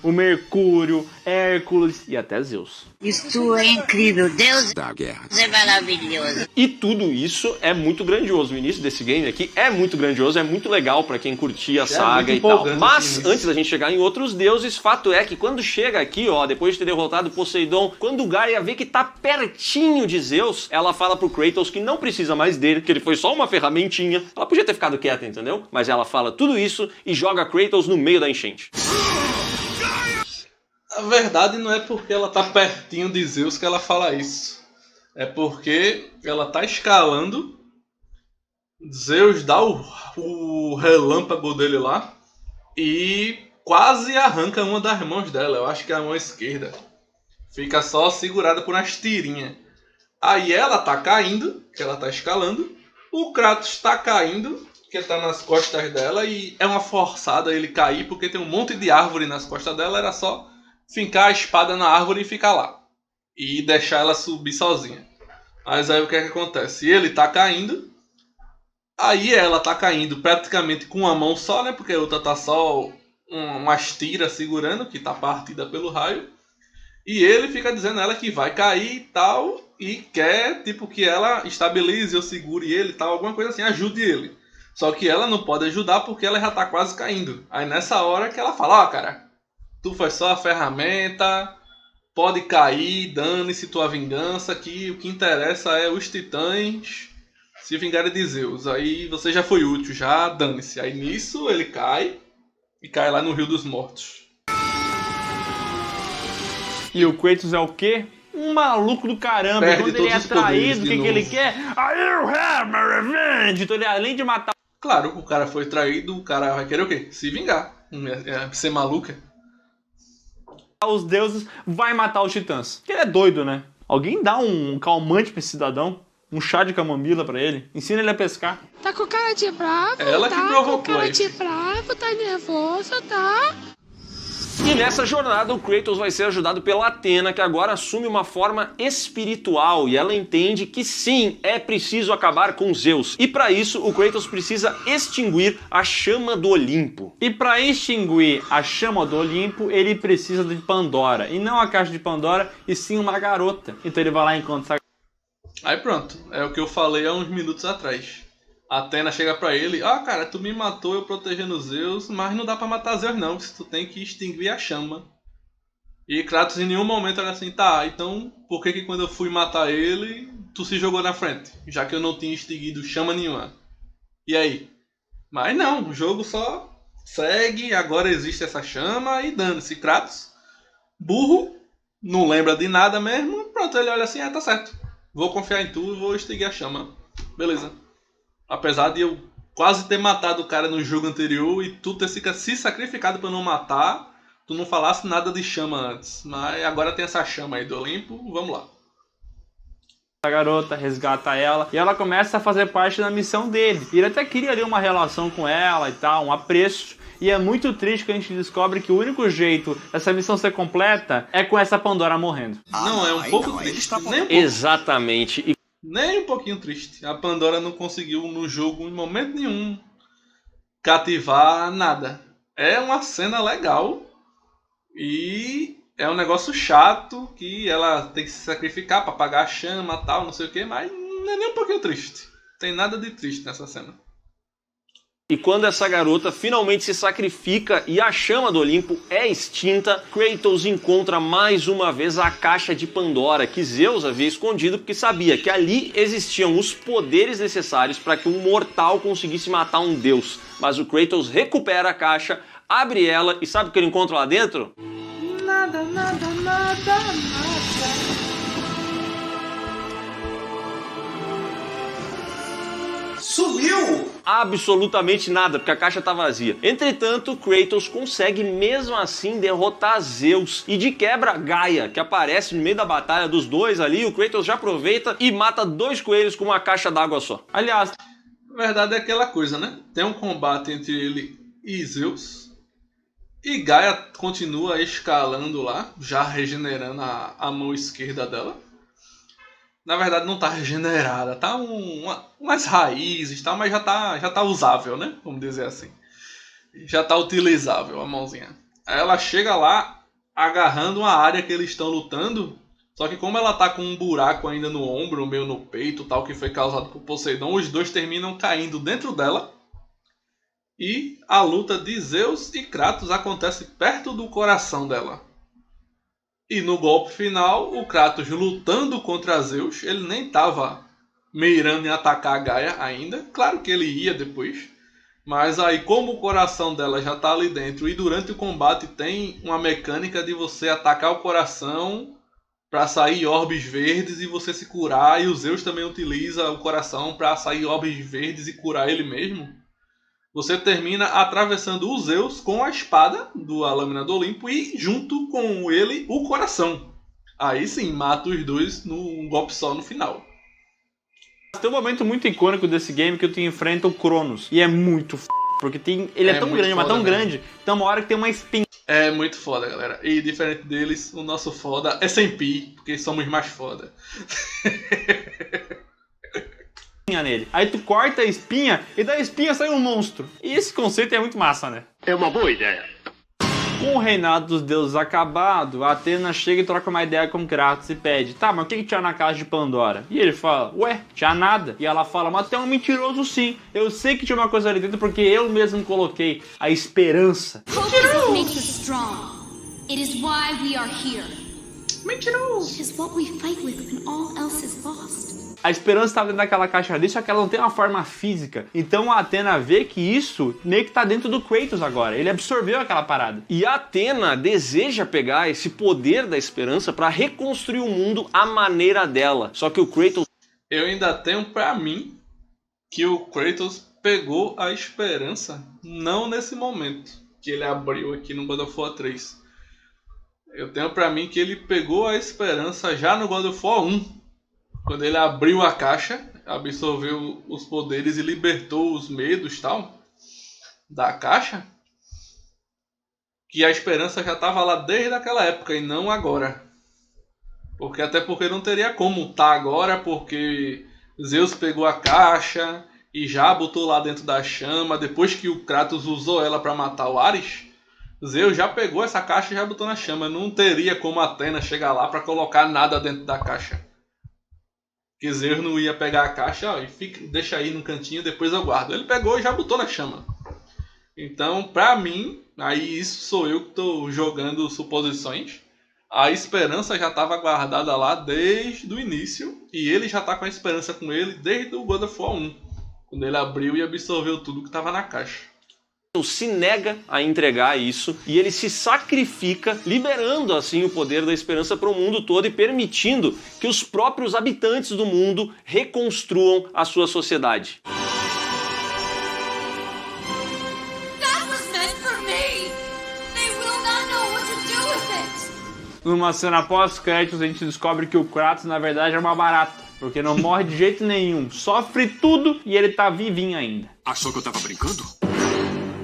S6: O Mercúrio, Hércules e até Zeus.
S8: Isto é incrível, Deus da guerra é maravilhoso.
S2: E tudo isso é muito grandioso. O início desse game aqui é muito grandioso, é muito legal pra quem curtia a saga e tal. Mas antes da gente chegar em outros deuses, fato é que quando chega aqui, ó, depois de ter derrotado Poseidon, quando Gaia vê que tá pertinho de Zeus, ela fala pro Kratos que não precisa mais dele, que ele foi só uma ferramentinha. Ela podia ter ficado quieta, entendeu? Mas ela fala tudo isso e joga Kratos no meio da enchente.
S1: A verdade não é porque ela tá pertinho de Zeus que ela fala isso. É porque ela tá escalando. Zeus dá o relâmpago dele lá e quase arranca uma das mãos dela. Eu acho que é a mão esquerda. Fica só segurada por umas tirinhas. Aí ela tá caindo, que ela tá escalando. O Kratos tá caindo, que tá nas costas dela. E é uma forçada ele cair, porque tem um monte de árvore nas costas dela. Era só fincar a espada na árvore e ficar lá. E deixar ela subir sozinha. Mas aí o que é que acontece? Ele tá caindo. Aí ela tá caindo praticamente com uma mão só, né? Porque a outra tá só umas tiras segurando, que tá partida pelo raio. E ele fica dizendo a ela que vai cair e tal. E quer, tipo, que ela estabilize ou segure ele e tal. Alguma coisa assim, ajude ele. Só que ela não pode ajudar porque ela já tá quase caindo. Aí nessa hora que ela fala, ó, cara, tu foi só a ferramenta, pode cair, dane-se tua vingança, que o que interessa é os titãs se vingarem de Zeus. Aí você já foi útil, já dane-se. Aí nisso ele cai e cai lá no Rio dos Mortos.
S6: E o Kratos é o quê? Um maluco do caramba.
S1: Perde
S6: quando ele é traído, o que ele quer?
S7: I'll have my revenge.
S6: Então ele, além de matar...
S1: Claro, o cara foi traído, o cara vai querer o quê? Se vingar. Ser maluca.
S6: Os deuses, vai matar os titãs. Porque ele é doido, né? Alguém dá um calmante pra esse cidadão, um chá de camomila pra ele, ensina ele a pescar.
S11: Tá com cara de bravo,
S1: ela que provocou,
S11: tá com cara de bravo, tá nervoso, tá?
S2: E nessa jornada o Kratos vai ser ajudado pela Athena, que agora assume uma forma espiritual e ela entende que sim, é preciso acabar com Zeus. E para isso o Kratos precisa extinguir a chama do Olimpo.
S6: E para extinguir a chama do Olimpo, ele precisa de Pandora. E não a caixa de Pandora, e sim uma garota. Então ele vai lá e encontra...
S1: Aí pronto, é o que eu falei há uns minutos atrás. A Athena chega pra ele, cara, tu me matou eu protegendo Zeus, mas não dá pra matar Zeus não, tu tem que extinguir a chama. E Kratos em nenhum momento era assim, tá, então por que quando eu fui matar ele, tu se jogou na frente? Já que eu não tinha extinguido chama nenhuma. E aí? Mas não, o jogo só segue, agora existe essa chama e dane-se. Kratos, burro, não lembra de nada mesmo, pronto, ele olha assim, tá certo. Vou confiar em tu e vou extinguir a chama. Beleza. Apesar de eu quase ter matado o cara no jogo anterior e tu ter se sacrificado pra não matar, tu não falasse nada de chama antes. Mas agora tem essa chama aí do Olimpo, vamos lá.
S6: A garota resgata ela e ela começa a fazer parte da missão dele. E ele até queria ali uma relação com ela e tal, um apreço. E é muito triste que a gente descobre que o único jeito dessa missão ser completa é com essa Pandora morrendo.
S1: Não, é um pouco triste. Nem um pouco.
S2: Exatamente. E
S1: nem um pouquinho triste. A Pandora não conseguiu no jogo em momento nenhum cativar nada. É uma cena legal e é um negócio chato que ela tem que se sacrificar pra apagar a chama e tal, não sei o que, mas não é nem um pouquinho triste. Tem nada de triste nessa cena.
S2: E quando essa garota finalmente se sacrifica e a chama do Olimpo é extinta, Kratos encontra mais uma vez a caixa de Pandora, que Zeus havia escondido porque sabia que ali existiam os poderes necessários para que um mortal conseguisse matar um deus. Mas o Kratos recupera a caixa, abre ela e sabe o que ele encontra lá dentro?
S4: Nada, nada, nada, nada.
S2: Sumiu! Absolutamente nada, porque a caixa tá vazia. Entretanto, Kratos consegue mesmo assim derrotar Zeus e de quebra Gaia, que aparece no meio da batalha dos dois ali. O Kratos já aproveita e mata 2 coelhos com uma caixa d'água só.
S1: Aliás, a verdade é aquela coisa, né? Tem um combate entre ele e Zeus e Gaia continua escalando lá, já regenerando a mão esquerda dela. Na verdade não tá regenerada, tá umas raízes, tá, mas já tá usável, né? Vamos dizer assim. Já tá utilizável a mãozinha. Aí ela chega lá agarrando uma área que eles estão lutando, só que como ela tá com um buraco ainda no ombro, meio no peito, tal, que foi causado por Poseidon, os dois terminam caindo dentro dela. E a luta de Zeus e Kratos acontece perto do coração dela. E no golpe final, o Kratos lutando contra Zeus, ele nem estava mirando em atacar a Gaia ainda. Claro que ele ia depois. Mas aí, como o coração dela já está ali dentro, e durante o combate tem uma mecânica de você atacar o coração para sair orbes verdes e você se curar. E o Zeus também utiliza o coração para sair orbes verdes e curar ele mesmo. Você termina atravessando o Zeus com a espada da Lâmina do Olimpo e junto com ele o coração. Aí sim, mata os dois num golpe só no final.
S6: Tem um momento muito icônico desse game que tu enfrenta o Cronos. E é muito porque ele é tão grande, mas tão grande. Então uma hora que tem uma espinha.
S1: É muito foda, galera. E diferente deles, o nosso foda é sem pi, porque somos mais foda.
S6: Nele. Aí tu corta a espinha e da espinha sai um monstro. E esse conceito é muito massa, né?
S7: É uma boa ideia.
S6: Com o reinado dos deuses acabado, a Atena chega e troca uma ideia com Kratos e pede: tá, mas o que tinha na caixa de Pandora? E ele fala: ué, tinha nada. E ela fala: mas tu é um mentiroso sim. Eu sei que tinha uma coisa ali dentro porque eu mesmo coloquei a esperança.
S13: Hope makes us strong. It is why we are here. Mentiroso. It is what we fight with when all else is lost.
S6: A esperança estava dentro daquela caixa ali, só que ela não tem uma forma física. Então a Atena vê que isso meio que tá dentro do Kratos agora. Ele absorveu aquela parada.
S2: E a Atena deseja pegar esse poder da esperança para reconstruir o mundo à maneira dela. Só que o Kratos...
S1: Eu ainda tenho pra mim que o Kratos pegou a esperança não nesse momento que ele abriu aqui no God of War 3. Eu tenho pra mim que ele pegou a esperança já no God of War 1. Quando ele abriu a caixa, absorveu os poderes e libertou os medos tal da caixa, que a esperança já estava lá desde aquela época e não agora. Até porque não teria como estar agora, porque Zeus pegou a caixa e já botou lá dentro da chama. Depois que o Kratos usou ela para matar o Ares, Zeus já pegou essa caixa e já botou na chama. Não teria como a Atena chegar lá para colocar nada dentro da caixa. Que Zeus não ia pegar a caixa, ó, e deixa aí no cantinho, depois eu guardo. Ele pegou e já botou na chama. Então, pra mim, aí isso sou eu que tô jogando suposições. A esperança já estava guardada lá desde o início. E ele já tá com a esperança com ele desde o God of War 1. Quando ele abriu e absorveu tudo que estava na caixa.
S2: Se nega a entregar isso e ele se sacrifica, liberando assim o poder da esperança para o mundo todo e permitindo que os próprios habitantes do mundo reconstruam a sua sociedade.
S6: Numa cena pós-créditos a gente descobre que o Kratos na verdade é uma barata, porque não morre de jeito nenhum, sofre tudo e ele tá vivinho ainda.
S3: Achou que eu tava brincando?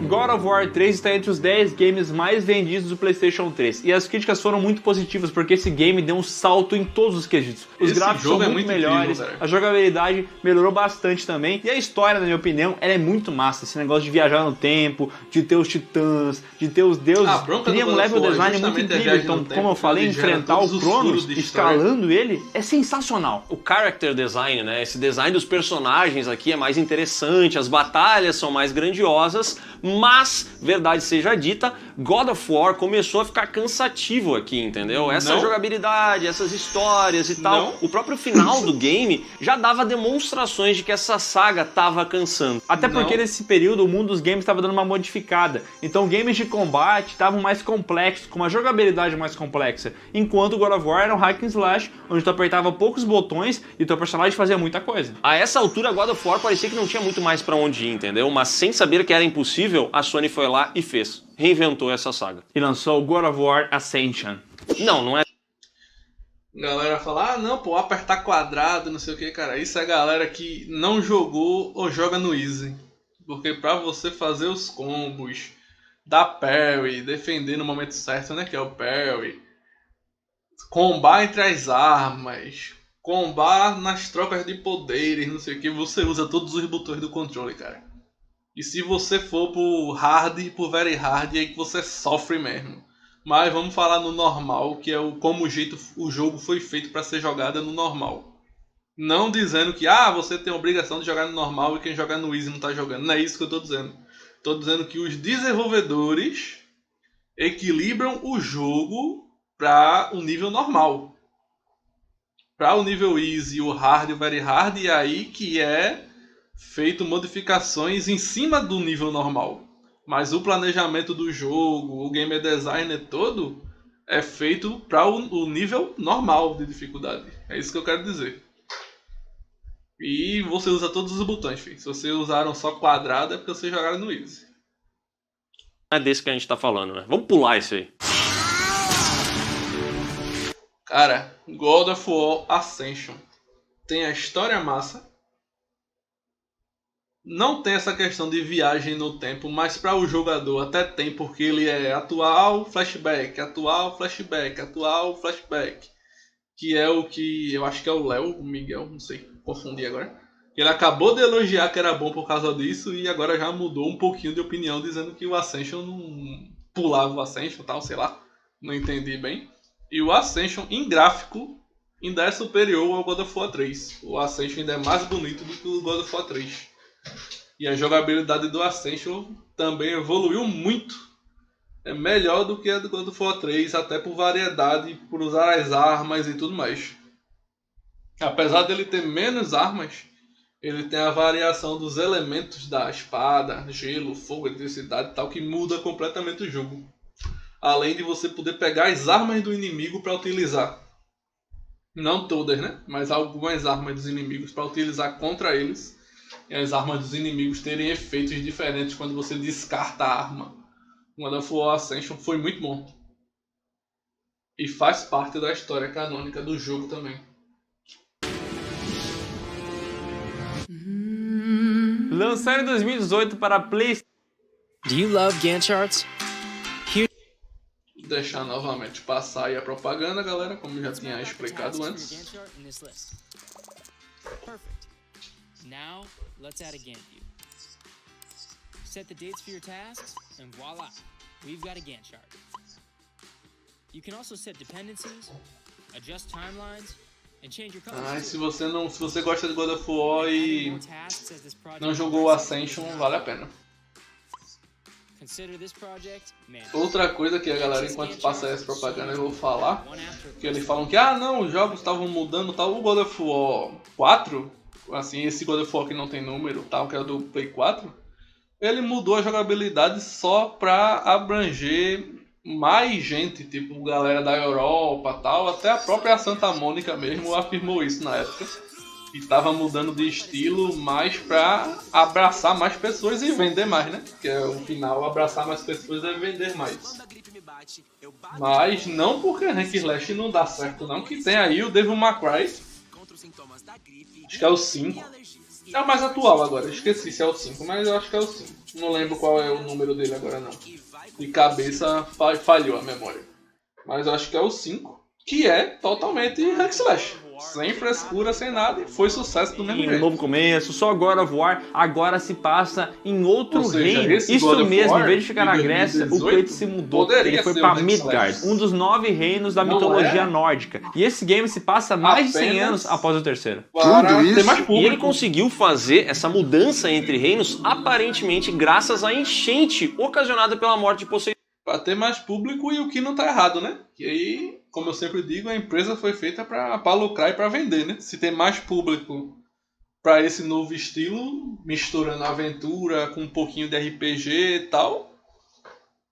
S6: God of War 3 está entre os 10 games mais vendidos do PlayStation 3. E as críticas foram muito positivas, porque esse game deu um salto em todos os quesitos. Os gráficos são muito melhores, incrível, a jogabilidade melhorou bastante também. E a história, na minha opinião, ela é muito massa. Esse negócio de viajar no tempo, de ter os titãs, de ter os deuses. Cria um level design muito incrível. Então, como eu falei, enfrentar o Cronos, escalando ele, é sensacional.
S2: O character design, né? Esse design dos personagens aqui é mais interessante, as batalhas são mais grandiosas, mas, verdade seja dita, God of War começou a ficar cansativo aqui, entendeu? Essa jogabilidade, essas histórias e tal. O próprio final do game já dava demonstrações de que essa saga tava cansando.
S6: Até porque nesse período o mundo dos games estava dando uma modificada. Então games de combate estavam mais complexos, com uma jogabilidade mais complexa. Enquanto God of War era um hack and slash, onde tu apertava poucos botões e teu personagem fazia muita coisa.
S2: A essa altura, God of War parecia que não tinha muito mais pra onde ir, entendeu? Mas sem saber que era impossível, a Sony foi lá e fez. Reinventou essa saga.
S6: E lançou o God of War Ascension.
S2: Não é...
S1: Galera fala, não, pô, apertar quadrado, não sei o que, cara. Isso é galera que não jogou ou joga no easy. Porque pra você fazer os combos, dar parry, defender no momento certo, né, que é o parry, combar entre as armas, combar nas trocas de poderes, não sei o que, você usa todos os botões do controle, cara. E se você for pro hard e pro very hard, é aí que você sofre mesmo. Mas vamos falar no normal, que é como o jogo foi feito para ser jogado no normal. Não dizendo que você tem a obrigação de jogar no normal e quem jogar no easy não tá jogando. Não é isso que eu tô dizendo. Tô dizendo que os desenvolvedores equilibram o jogo para o nível normal. Para o nível easy, o hard e o very hard, e aí que é feito modificações em cima do nível normal. Mas o planejamento do jogo, o game design todo, é feito para o nível normal de dificuldade. É isso que eu quero dizer. E você usa todos os botões, filho. Se vocês usaram só quadrado, é porque vocês jogaram no easy.
S2: É desse que a gente tá falando, né? Vamos pular isso aí.
S1: Cara, God of War Ascension tem a história massa. Não tem essa questão de viagem no tempo, mas para o jogador até tem, porque ele é atual, flashback, atual, flashback, atual, flashback. Que é o que eu acho que é o Léo, o Miguel, não sei, confundi agora. Ele acabou de elogiar que era bom por causa disso e agora já mudou um pouquinho de opinião, dizendo que o Ascension não pulava o Ascension, tal, sei lá, não entendi bem. E o Ascension em gráfico ainda é superior ao God of War 3. O Ascension ainda é mais bonito do que o God of War 3. E a jogabilidade do Ascension também evoluiu muito. É melhor do que a do God of War 3, até por variedade, por usar as armas e tudo mais. Apesar dele ter menos armas, ele tem a variação dos elementos da espada, gelo, fogo, eletricidade e tal, que muda completamente o jogo. Além de você poder pegar as armas do inimigo para utilizar. Não todas, né? Mas algumas armas dos inimigos para utilizar contra eles. E as armas dos inimigos terem efeitos diferentes quando você descarta a arma. God of War Ascension foi muito bom. E faz parte da história canônica do jogo também.
S6: Lançado em 2018 para PlayStation.
S14: Do you love Gantt charts?
S1: Deixar novamente passar aí a propaganda, galera, como eu já tinha explicado antes.
S14: Perfect. Now, let's add a Gantt view. Set the dates for your tasks, and voila, we've got a Gantt chart. You can also set dependencies, adjust timelines, and change your colors.
S1: Se você gosta de God of War e não jogou o Ascension, vale a pena. Outra coisa que a galera, enquanto passa essa propaganda, eu vou falar, que eles falam que não, os jogos estavam mudando, tal. O God of War 4, assim, esse God of War que não tem número, tal, que é o do Play 4, ele mudou a jogabilidade só pra abranger mais gente, tipo galera da Europa, tal. Até a própria Santa Mônica mesmo afirmou isso na época. E tava mudando de estilo mais pra abraçar mais pessoas e vender mais, né? Que é o final, abraçar mais pessoas é vender mais. Mas não porque Hack Slash não dá certo não, que tem aí o Devil May Cry. Acho que é o 5. É o mais atual agora, esqueci se é o 5, mas eu acho que é o 5. Não lembro qual é o número dele agora não. De cabeça falhou a memória. Mas eu acho que é o 5, que é totalmente Hack Slash. Sem frescura, sem nada, e foi sucesso do mesmo jeito.
S6: Um novo começo, só God of War agora se passa em outro reino. Isso mesmo, em vez de ficar na Grécia, o Kratos se mudou. Ele foi para Midgard, um dos 9 reinos da mitologia nórdica. E esse game se passa mais de 100 anos após o terceiro.
S2: E ele conseguiu fazer essa mudança entre reinos aparentemente graças à enchente ocasionada pela morte de Poseidon.
S1: Pra ter mais público e o que não tá errado, né? Que aí, como eu sempre digo, a empresa foi feita pra lucrar e pra vender, né? Se tem mais público pra esse novo estilo, misturando aventura com um pouquinho de RPG e tal,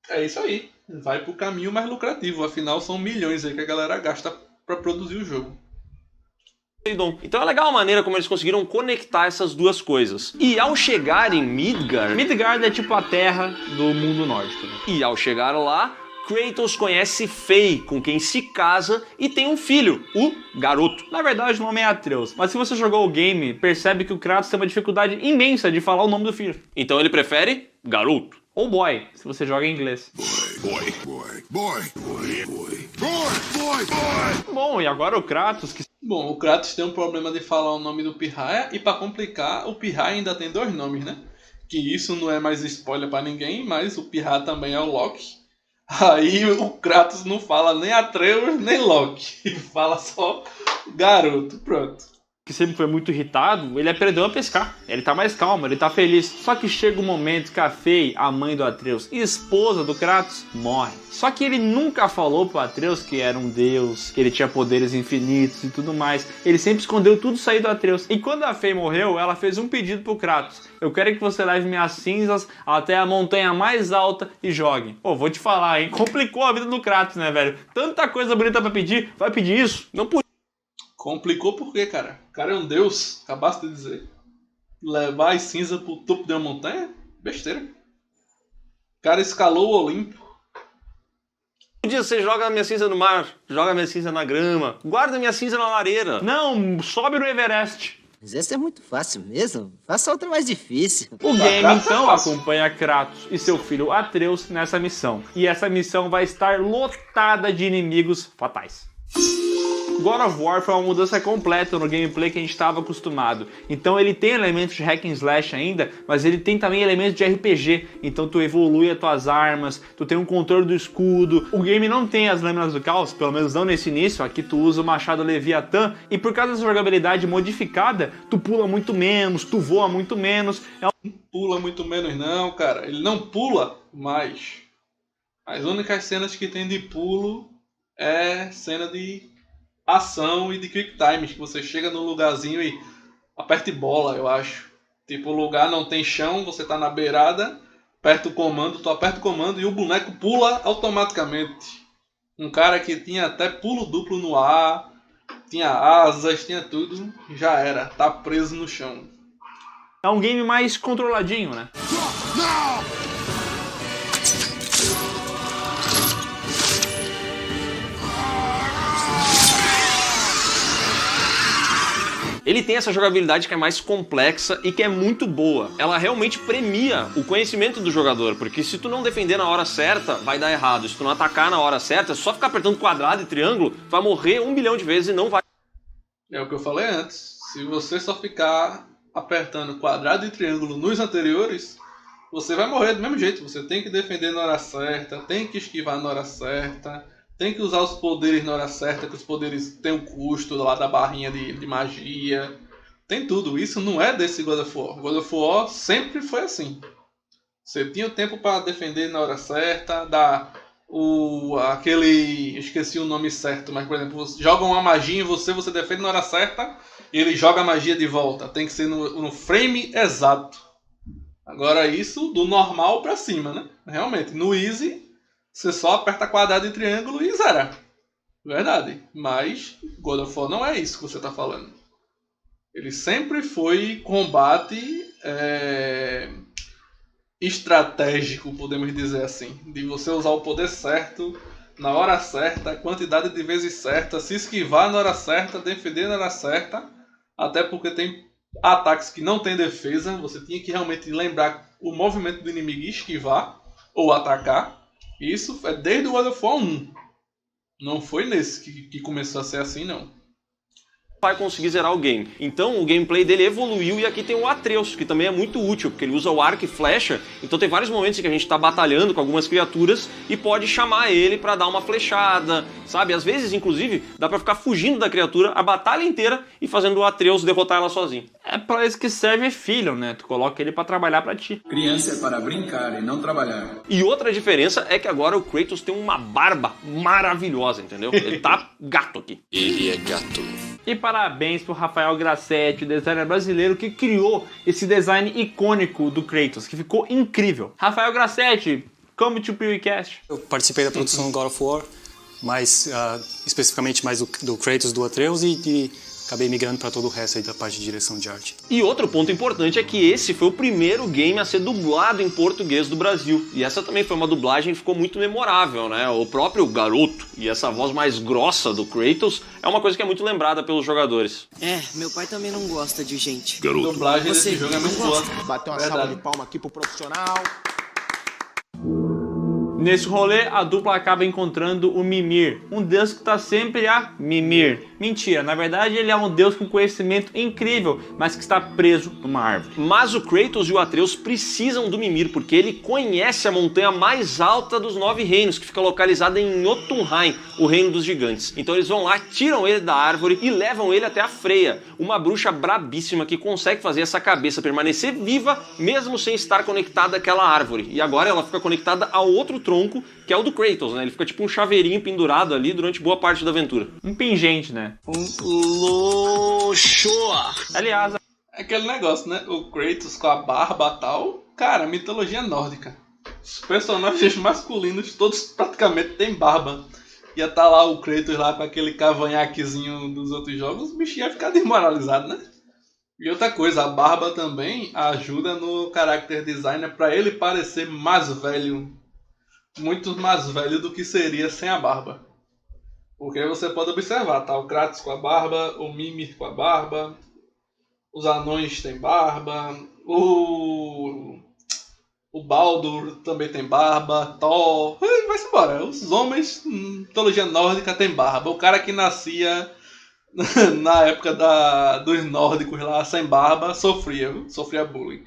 S1: é isso aí. Vai pro caminho mais lucrativo. Afinal, são milhões aí que a galera gasta pra produzir o jogo.
S2: Então é legal a maneira como eles conseguiram conectar essas duas coisas. E ao chegar em Midgard...
S6: Midgard é tipo a terra do mundo nórdico, né?
S2: E ao chegar lá, Kratos conhece Faye, com quem se casa e tem um filho, o Garoto.
S6: Na verdade o nome é Atreus, mas se você jogou o game, percebe que o Kratos tem uma dificuldade imensa de falar o nome do filho.
S2: Então ele prefere Garoto.
S6: Ou Boy, se você joga em inglês. Bom, e agora o Kratos que...
S1: Bom, o Kratos tem um problema de falar o nome do Pirraia e pra complicar, o Pirraia ainda tem 2 nomes, né? Que isso não é mais spoiler pra ninguém, mas o Pirraia também é o Loki. Aí o Kratos não fala nem Atreus nem Loki, fala só Garoto, pronto.
S6: Que sempre foi muito irritado, ele aprendeu a pescar. Ele tá mais calmo, ele tá feliz. Só que chega um momento que a Faye, a mãe do Atreus e esposa do Kratos, morre. Só que ele nunca falou pro Atreus que era um deus, que ele tinha poderes infinitos e tudo mais. Ele sempre escondeu tudo isso aí do Atreus. E quando a Faye morreu, ela fez um pedido pro Kratos. Eu quero que você leve minhas cinzas até a montanha mais alta e jogue. Pô, vou te falar, hein? Complicou a vida do Kratos, né, velho? Tanta coisa bonita pra pedir, vai pedir isso? Não podia.
S1: Complicou por quê, cara? O cara é um deus, acabaste de dizer. Levar as cinzas pro topo de uma montanha? Besteira. O cara escalou o Olimpo.
S2: Um dia você joga a minha cinza no mar, joga a minha cinza na grama, guarda a minha cinza na lareira.
S6: Não, sobe no Everest.
S15: Mas essa é muito fácil mesmo. Faça outra mais difícil.
S6: O game então acompanha Kratos e seu filho Atreus nessa missão. E essa missão vai estar lotada de inimigos fatais. God of War foi uma mudança completa no gameplay que a gente estava acostumado. Então ele tem elementos de hack and slash ainda, mas ele tem também elementos de RPG. Então tu evolui as tuas armas, tu tem um controle do escudo. O game não tem as lâminas do caos, pelo menos não nesse início. Aqui tu usa o machado Leviatã e por causa dessa jogabilidade modificada, tu pula muito menos, tu voa muito menos.
S1: Pula muito menos não, cara. Ele não pula mais. As únicas cenas que tem de pulo é cena de ação e de quick times, que você chega no lugarzinho e aperte bola, eu acho. Tipo, o lugar não tem chão, você tá na beirada, aperta o comando, tu aperta o comando e o boneco pula automaticamente. Um cara que tinha até pulo duplo no ar, tinha asas, tinha tudo, já era, tá preso no chão.
S6: É um game mais controladinho, né?
S2: Ele tem essa jogabilidade que é mais complexa e que é muito boa. Ela realmente premia o conhecimento do jogador, porque se tu não defender na hora certa, vai dar errado. Se tu não atacar na hora certa, só ficar apertando quadrado e triângulo, vai morrer 1 bilhão de vezes e não vai...
S1: É o que eu falei antes. Se você só ficar apertando quadrado e triângulo nos anteriores, você vai morrer do mesmo jeito. Você tem que defender na hora certa, tem que esquivar na hora certa... Tem que usar os poderes na hora certa, que os poderes têm um custo lá da barrinha de magia. Tem tudo. Isso não é desse God of War. God of War sempre foi assim. Você tinha o tempo para defender na hora certa, dar aquele... Esqueci o nome certo, mas por exemplo, você joga uma magia em você defende na hora certa e ele joga a magia de volta. Tem que ser no frame exato. Agora isso do normal para cima, né? Realmente, no easy... Você só aperta quadrado e triângulo e zera. Verdade. Mas God of War não é isso que você está falando. Ele sempre foi combate estratégico, podemos dizer assim. De você usar o poder certo, na hora certa, a quantidade de vezes certa, se esquivar na hora certa, defender na hora certa. Até porque tem ataques que não tem defesa. Você tinha que realmente lembrar o movimento do inimigo e esquivar ou atacar. Isso é desde o God of War 1. Não foi nesse que começou a ser assim, não.
S2: Vai conseguir zerar o game. Então o gameplay dele evoluiu e aqui tem o Atreus, que também é muito útil, porque ele usa o arco e flecha. Então tem vários momentos em que a gente está batalhando com algumas criaturas e pode chamar ele para dar uma flechada, sabe? Às vezes, inclusive, dá para ficar fugindo da criatura a batalha inteira e fazendo o Atreus derrotar ela sozinho.
S6: É pra isso que serve filho, né? Tu coloca ele pra trabalhar pra ti.
S16: Criança é para brincar e não trabalhar.
S2: E outra diferença é que agora o Kratos tem uma barba maravilhosa, entendeu? Ele tá gato aqui.
S3: Ele é gato.
S6: E parabéns pro Rafael Grassetti, o designer brasileiro que criou esse design icônico do Kratos, que ficou incrível. Rafael Grassetti, come to PewCast.
S17: Eu participei da produção do God of War, especificamente mais do Kratos, do Atreus e acabei migrando para todo o resto aí da parte de direção de arte.
S2: E outro ponto importante é que esse foi o primeiro game a ser dublado em português do Brasil. E essa também foi uma dublagem que ficou muito memorável, né? O próprio garoto e essa voz mais grossa do Kratos é uma coisa que é muito lembrada pelos jogadores.
S15: Meu pai também não gosta de gente.
S1: A dublagem desse jogo é muito boa.
S9: Bater uma salva de palma aqui pro profissional.
S6: Nesse rolê, a dupla acaba encontrando o Mimir, um deus que tá sempre a mimir. Mentira, na verdade ele é um deus com conhecimento incrível, mas que está preso numa árvore.
S2: Mas o Kratos e o Atreus precisam do Mimir, porque ele conhece a montanha mais alta dos 9 reinos, que fica localizada em Jotunheim, o reino dos gigantes. Então eles vão lá, tiram ele da árvore e levam ele até a Freya, uma bruxa brabíssima que consegue fazer essa cabeça permanecer viva, mesmo sem estar conectada àquela árvore. E agora ela fica conectada a outro tronco, que é o do Kratos, né? Ele fica tipo um chaveirinho pendurado ali durante boa parte da aventura.
S6: Um pingente, né?
S2: Luxo!
S6: Aliás,
S1: é aquele negócio, né? O Kratos com a barba e tal. Cara, mitologia nórdica. Os personagens masculinos todos praticamente têm barba. Ia estar lá o Kratos lá com aquele cavanhaquezinho dos outros jogos, o bichinho ia ficar desmoralizado, né? E outra coisa, a barba também ajuda no character designer para ele parecer mais velho. Muito mais velho do que seria sem a barba. Porque você pode observar, tá? O Kratos com a barba, o Mimir com a barba, os anões têm barba, o Baldur também tem barba, Thor, vai-se embora. Os homens, mitologia nórdica, tem barba. O cara que nascia na época dos nórdicos lá, sem barba, sofria bullying.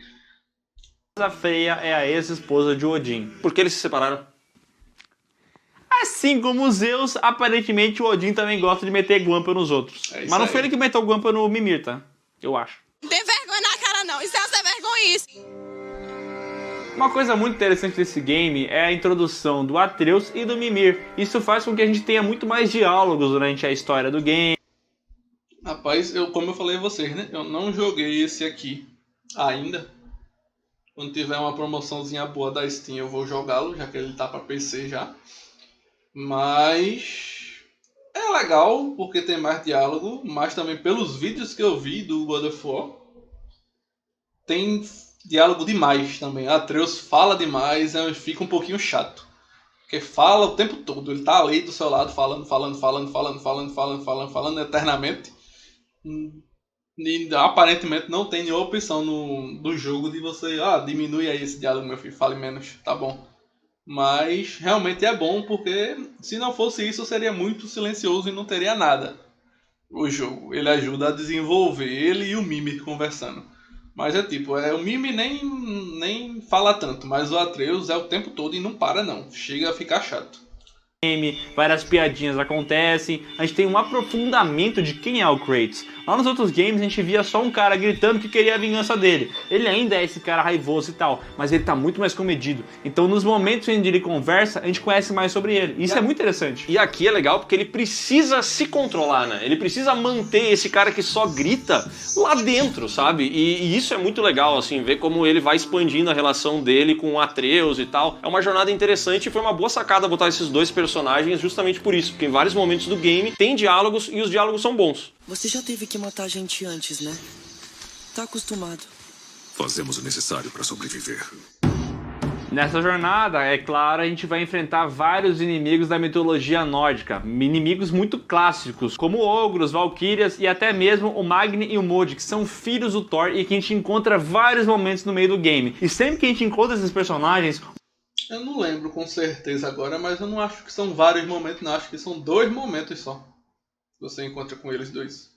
S6: A Freya é a ex-esposa de Odin.
S2: Por que eles se separaram?
S6: Assim como os Zeus, aparentemente o Odin também gosta de meter guampa nos outros. Mas não foi ele que meteu guampa no Mimir, tá? Eu acho.
S11: Não tem vergonha na cara não, isso é vergonha isso.
S6: Uma coisa muito interessante desse game é a introdução do Atreus e do Mimir. Isso faz com que a gente tenha muito mais diálogos durante a história do game.
S1: Rapaz, como eu falei a vocês, né? Eu não joguei esse aqui ainda. Quando tiver uma promoçãozinha boa da Steam eu vou jogá-lo, já que ele tá pra PC já. Mas é legal porque tem mais diálogo, mas também pelos vídeos que eu vi do God of War tem diálogo demais também. Atreus fala demais, fica um pouquinho chato. Porque fala o tempo todo, ele tá ali do seu lado falando eternamente. E aparentemente não tem nenhuma opção do jogo de você, diminui aí esse diálogo, meu filho, fale menos, tá bom. Mas realmente é bom porque se não fosse isso seria muito silencioso e não teria nada. O jogo, ele ajuda a desenvolver ele e o Mimir conversando. Mas é tipo, o Mimir nem fala tanto, mas o Atreus é o tempo todo e não para não, chega a ficar chato.
S6: Várias piadinhas acontecem, a gente tem um aprofundamento de quem é o Kratos. Lá nos outros games a gente via só um cara gritando que queria a vingança dele. Ele ainda é esse cara raivoso e tal, mas ele tá muito mais comedido. Então nos momentos em que ele conversa, a gente conhece mais sobre ele. Isso é muito interessante.
S2: E aqui é legal porque ele precisa se controlar, né? Ele precisa manter esse cara que só grita lá dentro, sabe? E isso é muito legal, assim, ver como ele vai expandindo a relação dele com o Atreus e tal. É uma jornada interessante e foi uma boa sacada botar esses dois personagens justamente por isso, porque em vários momentos do game tem diálogos e os diálogos são bons.
S15: Você já teve que matar gente antes, né? Tá acostumado.
S3: Fazemos o necessário para sobreviver.
S6: Nessa jornada, é claro, a gente vai enfrentar vários inimigos da mitologia nórdica, inimigos muito clássicos, como ogros, valquírias e até mesmo o Magni e o Modi, que são filhos do Thor e que a gente encontra vários momentos no meio do game. E sempre que a gente encontra esses personagens...
S1: Eu não lembro com certeza agora, mas eu não acho que são vários momentos, não, acho que são 2 momentos só. Você encontra com eles 2.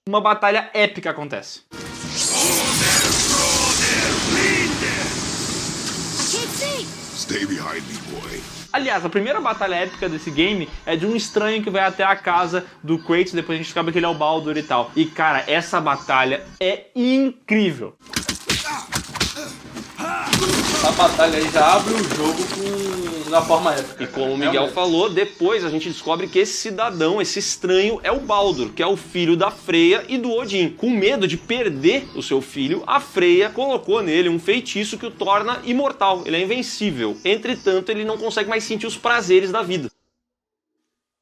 S6: Uma batalha épica acontece.
S3: Stay behind me, boy.
S6: Aliás, a primeira batalha épica desse game é de um estranho que vai até a casa do Kratos, depois a gente descobre que ele é o Baldur e tal. E cara, essa batalha é incrível.
S1: Essa batalha aí já abre o jogo na forma épica.
S2: E como o Miguel falou, depois a gente descobre que esse cidadão, esse estranho, é o Baldur, que é o filho da Freya e do Odin. Com medo de perder o seu filho, a Freya colocou nele um feitiço que o torna imortal. Ele é invencível. Entretanto, ele não consegue mais sentir os prazeres da vida.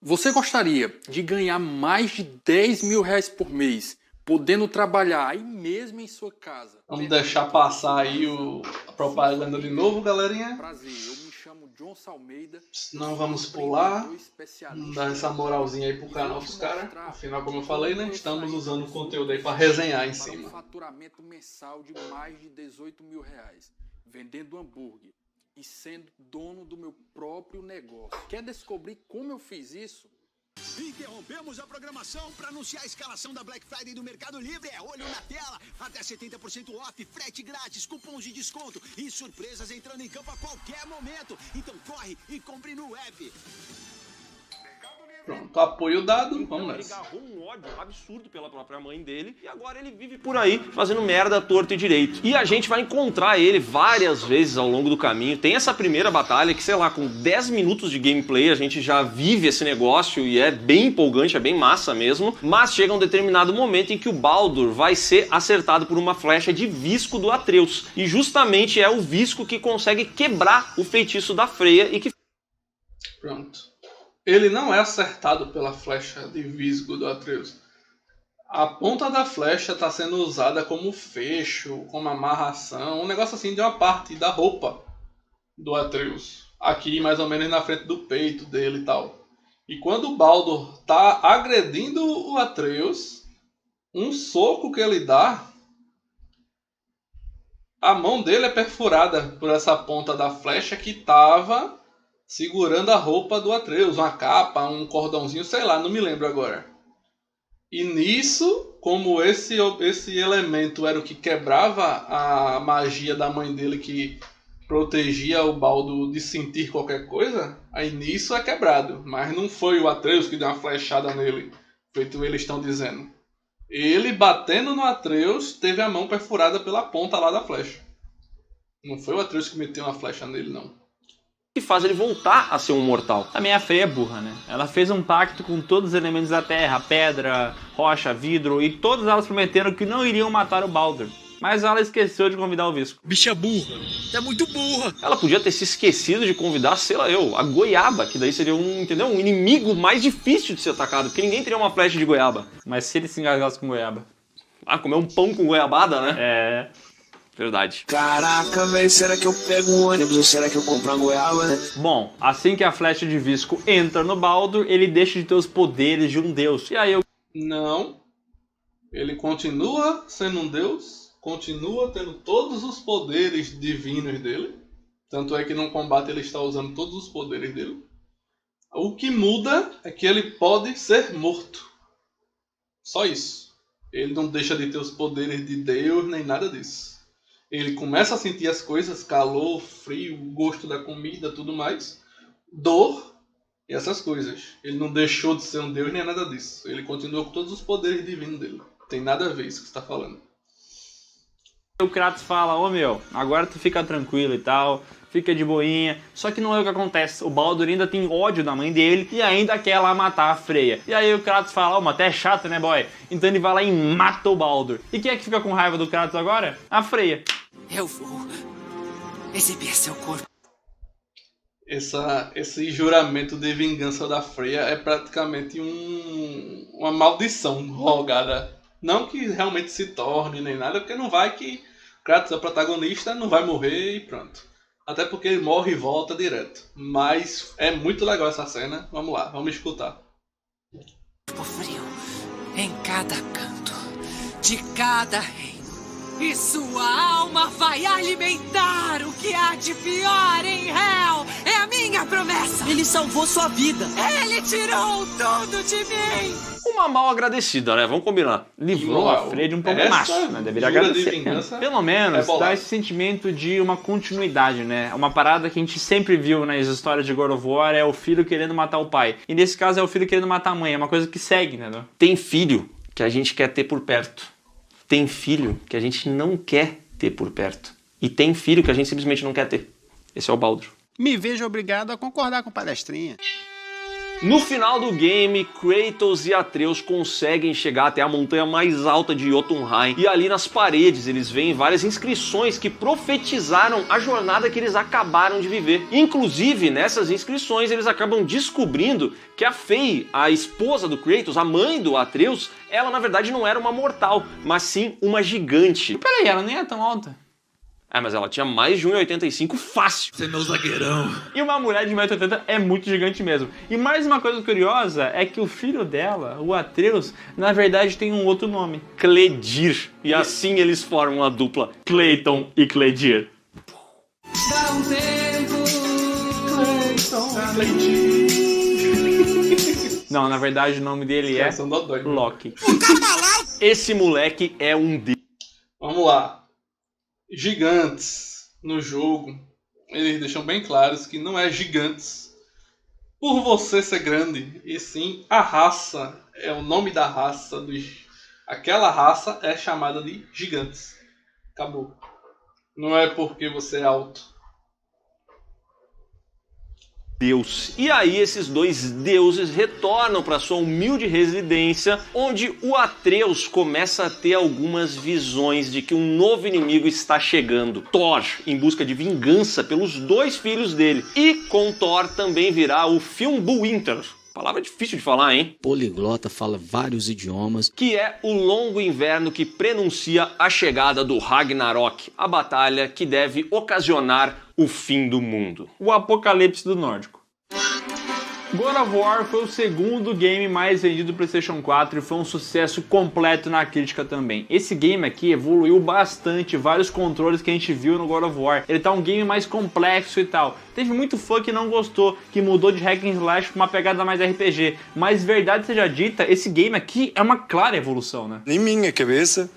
S17: Você gostaria de ganhar mais de 10 mil reais por mês, podendo trabalhar aí mesmo em sua casa?
S1: Vamos deixar passar aí a propaganda de novo, galerinha.
S17: Prazer, eu me chamo John Salmeida.
S1: Senão vamos pular, dar essa moralzinha aí pro canal dos caras. Afinal, como eu falei, né, estamos usando o conteúdo aí para resenhar em cima.
S17: Faturamento mensal de mais de 18 mil reais, vendendo hambúrguer e sendo dono do meu próprio negócio. Quer descobrir como eu fiz isso?
S18: Interrompemos a programação para anunciar a escalação da Black Friday do Mercado Livre. É olho na tela, até 70% off, frete grátis, cupons de desconto e surpresas entrando em campo a qualquer momento. Então corre e compre no app.
S1: Pronto, apoio dado, vamos
S2: Ele
S1: nessa.
S2: agarrou um ódio absurdo pela própria mãe dele e agora ele vive por aí fazendo merda torto e direito. E a gente vai encontrar ele várias vezes ao longo do caminho. Tem essa primeira batalha que, sei lá, com 10 minutos de gameplay a gente já vive esse negócio e é bem empolgante, é bem massa mesmo. Mas chega um determinado momento em que o Baldur vai ser acertado por uma flecha de visco do Atreus. E justamente é o visco que consegue quebrar o feitiço da Freya e que...
S1: Pronto. Ele não é acertado pela flecha de visgo do Atreus. A ponta da flecha está sendo usada como fecho, como amarração, um negócio assim de uma parte da roupa do Atreus. Aqui mais ou menos na frente do peito dele e tal. E quando o Baldur está agredindo o Atreus, um soco que ele dá, a mão dele é perfurada por essa ponta da flecha que estava segurando a roupa do Atreus, uma capa, um cordãozinho, sei lá, não me lembro agora. E nisso, como esse elemento era o que quebrava a magia da mãe dele, que protegia o Baldur de sentir qualquer coisa, aí nisso é quebrado. Mas não foi o Atreus que deu uma flechada nele, feito eles estão dizendo. Ele, batendo no Atreus, teve a mão perfurada pela ponta lá da flecha. Não foi o Atreus que meteu uma flecha nele, não.
S2: que faz ele voltar a ser um mortal.
S6: Também a Freya é burra, né? Ela fez um pacto com todos os elementos da terra, pedra, rocha, vidro, e todas elas prometeram que não iriam matar o Baldur. Mas ela esqueceu de convidar o Visco.
S18: Bicha burra, é muito burra.
S2: Ela podia ter se esquecido de convidar, sei lá eu, a goiaba, que daí seria um, entendeu? Um inimigo mais difícil de ser atacado, porque ninguém teria uma flecha de goiaba.
S6: Mas se ele se engasgasse com goiaba?
S2: Ah, comer um pão com goiabada, né?
S6: É...
S2: Verdade.
S15: Caraca, velho, será que eu pego um ônibus ou será que eu compro uma goiaba, né?
S6: Bom, assim que a flecha de Visco entra no Baldur, ele deixa de ter os poderes de um deus. E aí eu...
S1: Não. Ele continua sendo um deus, continua tendo todos os poderes divinos dele. Tanto é que no combate ele está usando todos os poderes dele. O que muda é que ele pode ser morto. Só isso. Ele não deixa de ter os poderes de Deus nem nada disso. Ele começa a sentir as coisas, calor, frio, gosto da comida, tudo mais, dor e essas coisas. Ele não deixou de ser um deus nem nada disso. Ele continua com todos os poderes divinos dele. Tem nada a ver isso que você está falando.
S6: O Kratos fala, ô meu, agora tu fica tranquilo e tal, fica de boinha. Só que não é o que acontece, o Baldur ainda tem ódio da mãe dele e ainda quer lá matar a Freya. E aí o Kratos fala, ô, mas até é chato, né, boy? Então ele vai lá e mata o Baldur. E quem é que fica com raiva do Kratos agora? A Freya.
S18: Eu vou exibir seu corpo.
S1: Esse juramento de vingança da Freya é praticamente uma maldição rogada. Não que realmente se torne nem nada, porque não vai que Kratos é o protagonista, não vai morrer e pronto. Até porque ele morre e volta direto. Mas é muito legal essa cena. Vamos lá, vamos escutar.
S18: Frio em cada canto de cada reino.
S11: E sua alma vai alimentar o que há de pior em Hell. É a minha promessa.
S10: Ele salvou sua vida.
S11: Ele tirou tudo de mim.
S2: Uma mal agradecida, né? Vamos combinar.
S6: Livrou a Freya de um problemaço, né? Deveria agradecer. Pelo menos dá esse sentimento de uma continuidade, né? Uma parada que a gente sempre viu nas histórias de God of War é o filho querendo matar o pai. E nesse caso é o filho querendo matar a mãe. É uma coisa que segue, né?
S2: Tem filho que a gente quer ter por perto. Tem filho que a gente não quer ter por perto. E tem filho que a gente simplesmente não quer ter. Esse é o Baldur.
S19: Me vejo obrigado a concordar com o palestrinha.
S2: No final do game, Kratos e Atreus conseguem chegar até a montanha mais alta de Jotunheim e ali nas paredes eles veem várias inscrições que profetizaram a jornada que eles acabaram de viver. Inclusive, nessas inscrições eles acabam descobrindo que a Frey, a esposa do Kratos, a mãe do Atreus, ela na verdade não era uma mortal, mas sim uma gigante.
S6: Peraí, ela nem é tão alta.
S2: Mas ela tinha mais de 1,85 fácil.
S3: Você é meu zagueirão.
S6: E uma mulher de 1,80m é muito gigante mesmo. E mais uma coisa curiosa é que o filho dela, o Atreus, na verdade tem um outro nome.
S2: Cledir. E assim eles formam a dupla Clayton e Cledir.
S4: Dá um tempo.
S6: Clayton, Cledir. Não, na verdade o nome dele é Loki.
S2: Esse moleque é um deus.
S1: Vamos lá. Gigantes no jogo, eles deixam bem claros que não é gigantes por você ser grande, e sim a raça, é o nome da raça, aquela raça é chamada de gigantes. Acabou. Não é porque você é alto.
S2: Deus. E aí esses dois deuses retornam para sua humilde residência, onde o Atreus começa a ter algumas visões de que um novo inimigo está chegando. Thor, em busca de vingança pelos dois filhos dele. E com Thor também virá o Fimbulwinter. Palavra difícil de falar, hein?
S20: Poliglota, fala vários idiomas.
S2: Que é o longo inverno que prenuncia a chegada do Ragnarok, a batalha que deve ocasionar o fim do mundo.
S6: O apocalipse do nórdico. God of War foi o segundo game mais vendido do PlayStation 4 e foi um sucesso completo na crítica também. Esse game aqui evoluiu bastante, vários controles que a gente viu no God of War. Ele tá um game mais complexo e tal. Teve muito fã que não gostou, que mudou de hack and slash pra uma pegada mais RPG. Mas verdade seja dita, esse game aqui é uma clara evolução, né?
S21: Em minha cabeça,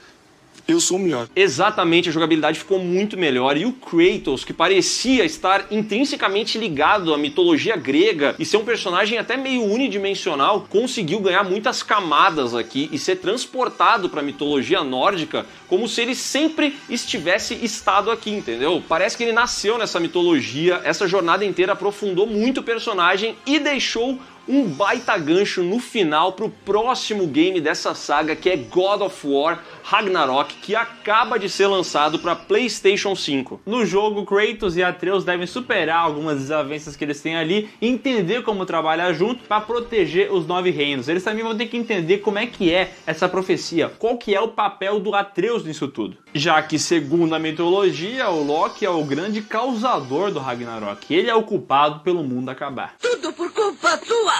S21: eu sou o melhor.
S2: Exatamente, a jogabilidade ficou muito melhor e o Kratos, que parecia estar intrinsecamente ligado à mitologia grega e ser um personagem até meio unidimensional, conseguiu ganhar muitas camadas aqui e ser transportado para a mitologia nórdica como se ele sempre estivesse estado aqui, entendeu? Parece que ele nasceu nessa mitologia, essa jornada inteira aprofundou muito o personagem e deixou um baita gancho no final pro próximo game dessa saga, que é God of War Ragnarok, que acaba de ser lançado para PlayStation 5.
S6: No jogo, Kratos e Atreus devem superar algumas desavenças que eles têm ali e entender como trabalhar junto para proteger os 9 reinos. Eles também vão ter que entender como é que é essa profecia, qual que é o papel do Atreus nisso tudo. Já que, segundo a mitologia, o Loki é o grande causador do Ragnarok. Ele é o culpado pelo mundo acabar.
S11: Tudo por culpa tua!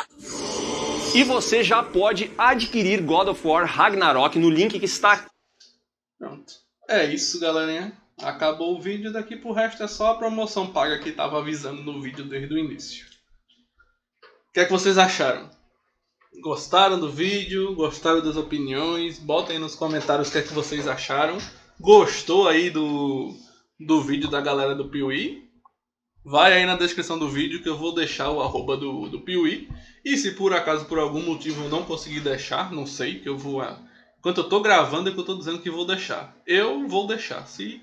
S2: E você já pode adquirir God of War Ragnarok no link que está aqui.
S1: Pronto. É isso, galerinha. Acabou o vídeo, daqui pro resto é só a promoção paga que tava avisando no vídeo desde o início. O que é que vocês acharam? Gostaram do vídeo? Gostaram das opiniões? Botem aí nos comentários o que é que vocês acharam. Gostou aí do vídeo da galera do Piuí? Vai aí na descrição do vídeo que eu vou deixar o arroba do Piuí. E se por acaso, por algum motivo eu não conseguir deixar, não sei, que eu vou... Enquanto eu tô gravando é que eu tô dizendo que vou deixar. Eu vou deixar. Se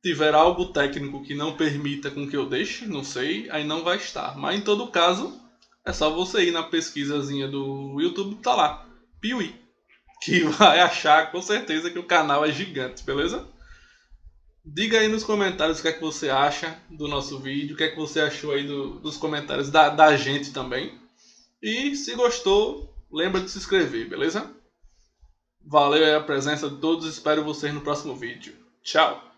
S1: tiver algo técnico que não permita com que eu deixe, não sei, aí não vai estar. Mas em todo caso, é só você ir na pesquisazinha do YouTube, tá lá, Piuí. Que vai achar com certeza que o canal é gigante, beleza? Diga aí nos comentários o que é que você acha do nosso vídeo, o que é que você achou aí dos comentários da gente também. E se gostou, lembra de se inscrever, beleza? Valeu aí a presença de todos, espero vocês no próximo vídeo. Tchau!